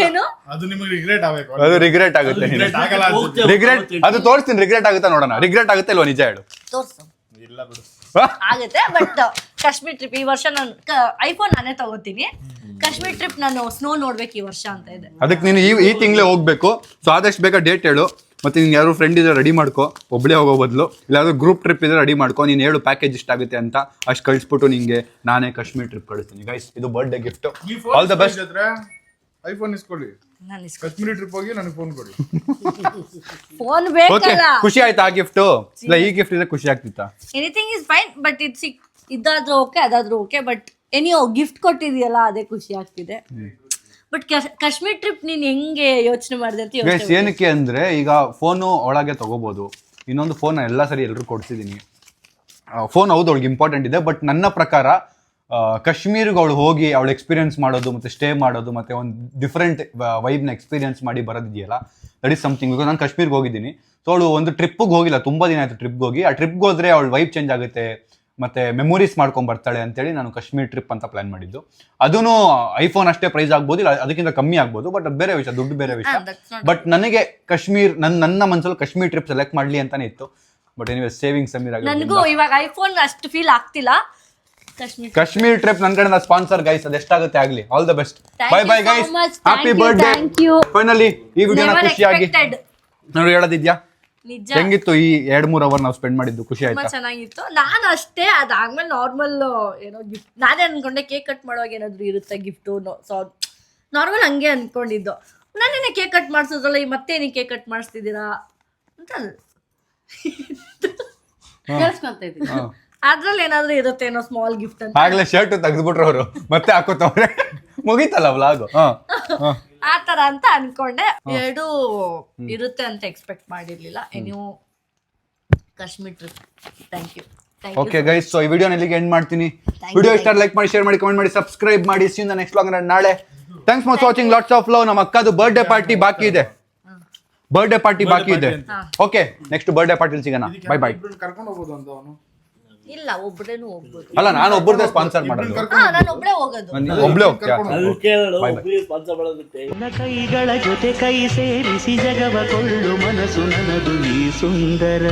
ಏನು ಅದು ನಿಮಗೆ ರಿಗ್ರೆಟ್ ಆಗಬೇಕು. ಅದು ರಿಗ್ರೆಟ್ ಆಗುತ್ತೆ. ಆಗಲ್ಲ ಅನ್ಸುತ್ತೆ. ರಿಗ್ರೆಟ್ ಅದು ತೋರಿಸ್ತೀನಿ. ರಿಗ್ರೆಟ್ ಆಗುತ್ತಾ ನೋಡೋಣ. ರಿಗ್ರೆಟ್ ಆಗುತ್ತೆ ಇಲ್ವಾ ನಿಜ ಹೇಳು. ತೋರ್ಸು. ಇಲ್ಲ ಬಿಡು. ಆಗುತ್ತೆ, ಬಟ್ ಕಾಶ್ಮೀರ್ ಟ್ರಿಪ್ ಈ ವರ್ಷ ನಾನು ಐಫೋನ್ ನಾನೇ ತಗೋತೀನಿ. ಕಾಶ್ಮೀರ್ ಟ್ರಿಪ್ ನಾನು ಸ್ನೋ ನೋಡ್ಬೇಕು ಈ ವರ್ಷ ಅಂತ ಇದೆ. ಅದಕ್ಕೆ ನೀನು ಈ ತಿಂಗಳೇ ಹೋಗ್ಬೇಕು. ಸೊ ಆದಷ್ಟು ಬೇಗ ಡೇಟ್ ಹೇಳು. ಮತ್ತೆ ನಿನ್ಗೆ ಯಾರು ಫ್ರೆಂಡ್ ಇದ್ರೆ ರೆಡಿ ಮಾಡ್ಕೋ, ಒಬ್ಬಳೇ ಹೋಗೋ ಬದಲು. ಇಲ್ಲಾದ್ರೂ ಗ್ರೂಪ್ ಟ್ರಿಪ್ ಇದ್ರೆ ರೆಡಿ ಮಾಡ್ಕೋ. ನೀನು ಹೇಳು ಪ್ಯಾಕೇಜ್ ಇಷ್ಟ ಆಗುತ್ತೆ ಅಂತ, ಅಷ್ಟು ಕಳಿಸ್ಬಿಟ್ಟು ನಿಂಗೆ ನಾನೇ ಕಾಶ್ಮೀರ್ ಟ್ರಿಪ್ ಕಳಿಸ್ತೀನಿ. ಗೈಸ್, ಇದು birthday gift. All the best. IPhone ಇಸ್ಕೊಳ್ಳಿ, ನಾನು ಕಾಶ್ಮೀರಿ ಟ್ರಿಪ್ ಹೋಗಿ ನನಗೆ ಫೋನ್ ಕೊಡಿ. ಫೋನ್ ಓಕೆ, ಬೇಕಲ್ಲ. ಖುಷಿ ಆಯ್ತಾ ಆ ಗಿಫ್ಟ್? ಇಲ್ಲ ಈ ಗಿಫ್ಟ್ ಇದ್ರೆ ಖುಷಿ ಆಗ್ತಿತ್ತಾ? ಎನಿಥಿಂಗ್ ಇಸ್ ಫೈನ್, ಬಟ್ ಇದಾದ್ರೂ ಓಕೆ, ಅದಾದ್ರೂ ಓಕೆ, ಬಟ್ ಎನಿಯೋ ಗಿಫ್ಟ್ ಕೊಟ್ಟಿದೆಯಲ್ಲ ಅದೇ ಖುಷಿ ಆಗ್ತಿದೆ. ಬಟ್ ಕಾಶ್ಮೀರ್ ಟ್ರಿಪ್ ನೀನ್ ಹೆಂಗೆ ಯೋಚನೆ ಮಾಡಿದೆ ಅಂತ ಗೈಸ್, ಏನಕ್ಕೆ ಅಂದ್ರೆ ಈಗ ಫೋನು ಒಳಗೆ ತಗೋಬಹುದು. ಇನ್ನೊಂದು ಫೋನ್ ಎಲ್ಲ ಸರಿ ಎಲ್ರು ಕೊಡ್ಸಿದೀನಿ. ಫೋನ್ ಹೌದು ಅವಳಿಗೆ ಇಂಪಾರ್ಟೆಂಟ್ ಇದೆ, ಬಟ್ ನನ್ನ ಪ್ರಕಾರ ಕಾಶ್ಮೀರ್ಗೆ ಅವಳು ಹೋಗಿ ಅವಳು ಎಕ್ಸ್ಪೀರಿಯನ್ಸ್ ಮಾಡೋದು, ಮತ್ತೆ ಸ್ಟೇ ಮಾಡೋದು, ಮತ್ತೆ ಒಂದು ಡಿಫ್ರೆಂಟ್ ವೈಬ್ನ ಎಕ್ಸ್ಪೀರಿಯನ್ಸ್ ಮಾಡಿ ಬರೋದಿದೆಯಲ್ಲ, ದಟ್ ಈಸ್ ಸಮಥಿಂಗ್. ಬಿಕಾಸ್ ನಾನು ಕಾಶ್ಮೀರ್ಗೆ ಹೋಗಿದ್ದೀನಿ. ಸೊ ಅವಳು ಒಂದು ಟ್ರಿಪ್ಗೆ ಹೋಗಿಲ್ಲ, ತುಂಬ ದಿನ ಆಯ್ತು ಟ್ರಿಪ್ಗೆ ಹೋಗಿ. ಆ ಟ್ರಿಪ್ಗೆ ಹೋದ್ರೆ ಅವಳು ವೈಬ್ ಚೇಂಜ್ ಆಗುತ್ತೆ, ಮತ್ತೆ ಮೆಮೊರೀಸ್ ಮಾಡ್ಕೊಂಡ್ ಬರ್ತಾಳೆ ಅಂತೇಳಿ ನಾನು ಕಾಶ್ಮೀರ್ ಟ್ರಿಪ್ ಅಂತ ಪ್ಲಾನ್ ಮಾಡಿದ್ದು. ಅದೂ ಐಫೋನ್ ಅಷ್ಟೇ ಪ್ರೈಸ್ ಆಗ್ಬೋದು, ಇಲ್ಲ ಅದಕ್ಕಿಂತ ಕಮ್ಮಿ ಆಗ್ಬೋದು, ಬಟ್ ಅದು ಬೇರೆ ವಿಷಯ, ದುಡ್ಡು ಬೇರೆ ವಿಷಯ. ಬಟ್ ನನಗೆ ಕಾಶ್ಮೀರ್ ನನ್ನ ಮನಸ್ಸಲ್ಲಿ ಕಾಶ್ಮೀರ್ ಟ್ರಿಪ್ ಸೆಲೆಕ್ಟ್ ಮಾಡ್ಲಿ ಅಂತಾನೆ ಇತ್ತು. ಬಟ್ ಎನಿವೇ ಸೇವಿಂಗ್ ಸಮೀರ್ ಆಗಿ ನನಗೂ ಇವಾಗ ಐಫೋನ್ ಅಷ್ಟು ಫೀಲ್ ಆಗ್ತಿಲ್ಲ. ಕಾಶ್ಮೀರ್ ಟ್ರಿಪ್ ನನ್ನ ಕಡೆಯಿಂದ ಸ್ಪಾನ್ಸರ್ ಗೈಸ್, ಅದೆಷ್ಟಾಗುತ್ತೆ ಆಗ್ಲಿ. All the best. Bye bye guys, happy birthday. Finally ಈ ವಿಡಿಯೋನ ಖುಷಿಯಾಗಿ ನೋಡಿ ಹೇಳೋದಿದ್ಯಾ? ನಿಜ ಹೆಂಗಿತ್ತು ಈ 2-3 ಅವರ್ ನಾವು ಸ್ಪೆಂಡ್ ಮಾಡಿದ್ದು? ಖುಷಿ ಆಯ್ತಾ? ಚೆನ್ನಾಗಿತ್ತು. ನಾನು ಅಷ್ಟೇ, ಅದಾದ್ಮೇಲೆ ನಾರ್ಮಲ್ ಏನೋ ಗಿಫ್ಟ್ ನಾನೇ ಅನ್ಕೊಂಡೆ, ಕೇಕ್ ಕಟ್ ಮಾಡುವಾಗ ಏನಾದ್ರು ಇರುತ್ತೆ ಗಿಫ್ಟು. ನಾರ್ಮಲ್ ಹಂಗೆ ಅನ್ಕೊಂಡಿದ್ದು. ನಾನೇನೆ ಕೇಕ್ ಕಟ್ ಮಾಡಿಸೋದ್ರಲ್ಲ, ಮತ್ತೇನೇ ಕೇಕ್ ಕಟ್ ಮಾಡಿಸ್ತಿದ್ದೀರಾ ಅಂತ ಕೇಳಿಸ್ಕೊಂತ ಇದ್ದೀನಿ. ಅದ್ರಲ್ಲಿ ಏನಾದ್ರು ಇರುತ್ತೆ ಏನೋ ಸ್ಮಾಲ್ ಗಿಫ್ಟ್ ಅಂತ. ಆಗ್ಲೇ ಶರ್ಟ್ ತೆಗೆದ್ಬಿಟ್ರು ಅವರು, ಮತ್ತೆ ಹಾಕೋತವ್ರೆ. ಮುಗೀತಲ್ಲ ವ್ಲಾಗ್. ಆ ತರ ಅಂತ ಅನ್ಕೊಂಡೆ. ಎರಡು ಇರುತ್ತೆ ಅಂತ ಎಕ್ಸ್ಪೆಕ್ಟ್ ಮಾಡಿರ್ಲಿಲ್ಲ. ನೀವು Kashmir trip, thank you. Okay guys, so ಈ ವಿಡಿಯೋನ ಇಲ್ಲಿಗೆ ಎಂಡ್ ಮಾಡ್ತೀನಿ. ವಿಡಿಯೋ ಇಷ್ಟ ಲೈಕ್ ಮಾಡಿ, ಶೇರ್ ಮಾಡಿ, ಕಮೆಂಟ್ ಮಾಡಿ, ಸಬ್ಸ್ಕ್ರೈಬ್ ಮಾಡಿ. See you in the next vlog ನಾಳೆ. Thanks for watching. Lots of love. ನಮ್ಮ ಅಕ್ಕದು ಬರ್ಡೇ ಪಾರ್ಟಿ ಬಾಕಿ ಇದೆ. ಓಕೆ, ನೆಕ್ಸ್ಟ್ ಬರ್ಡೇ ಪಾರ್ಟಿ ಸಿಗೋಣ. Bye bye. ಕರ್ಕೊಂಡು ಹೋಗೋದು ಅಂತ ಅವನು. ಇಲ್ಲ, ಒಬ್ಬರೇನು ಹೋಗ್ಬೋದು. ಅಲ್ಲ, ನಾನು ಒಬ್ಬರದೇ ಸ್ಪಾನ್ಸರ್ ಮಾಡೋದು. ನಾನು ಒಬ್ಳೆ ಹೋಗೋದು. ಒಬ್ಳೆ ಹೋಗ್ತೀಯಾ? ಅಲ್ಲಿ ಕೇಳಲು ಸ್ಪಾನ್ಸರ್ ಮಾಡೋದಕ್ಕೆ ಕೈಗಳ ಜೊತೆ ಕೈ ಸೇರಿಸಿ ಜಗವ ಕೊಳ್ಳು ಮನಸ್ಸು ನನದು ಈ ಸುಂದರ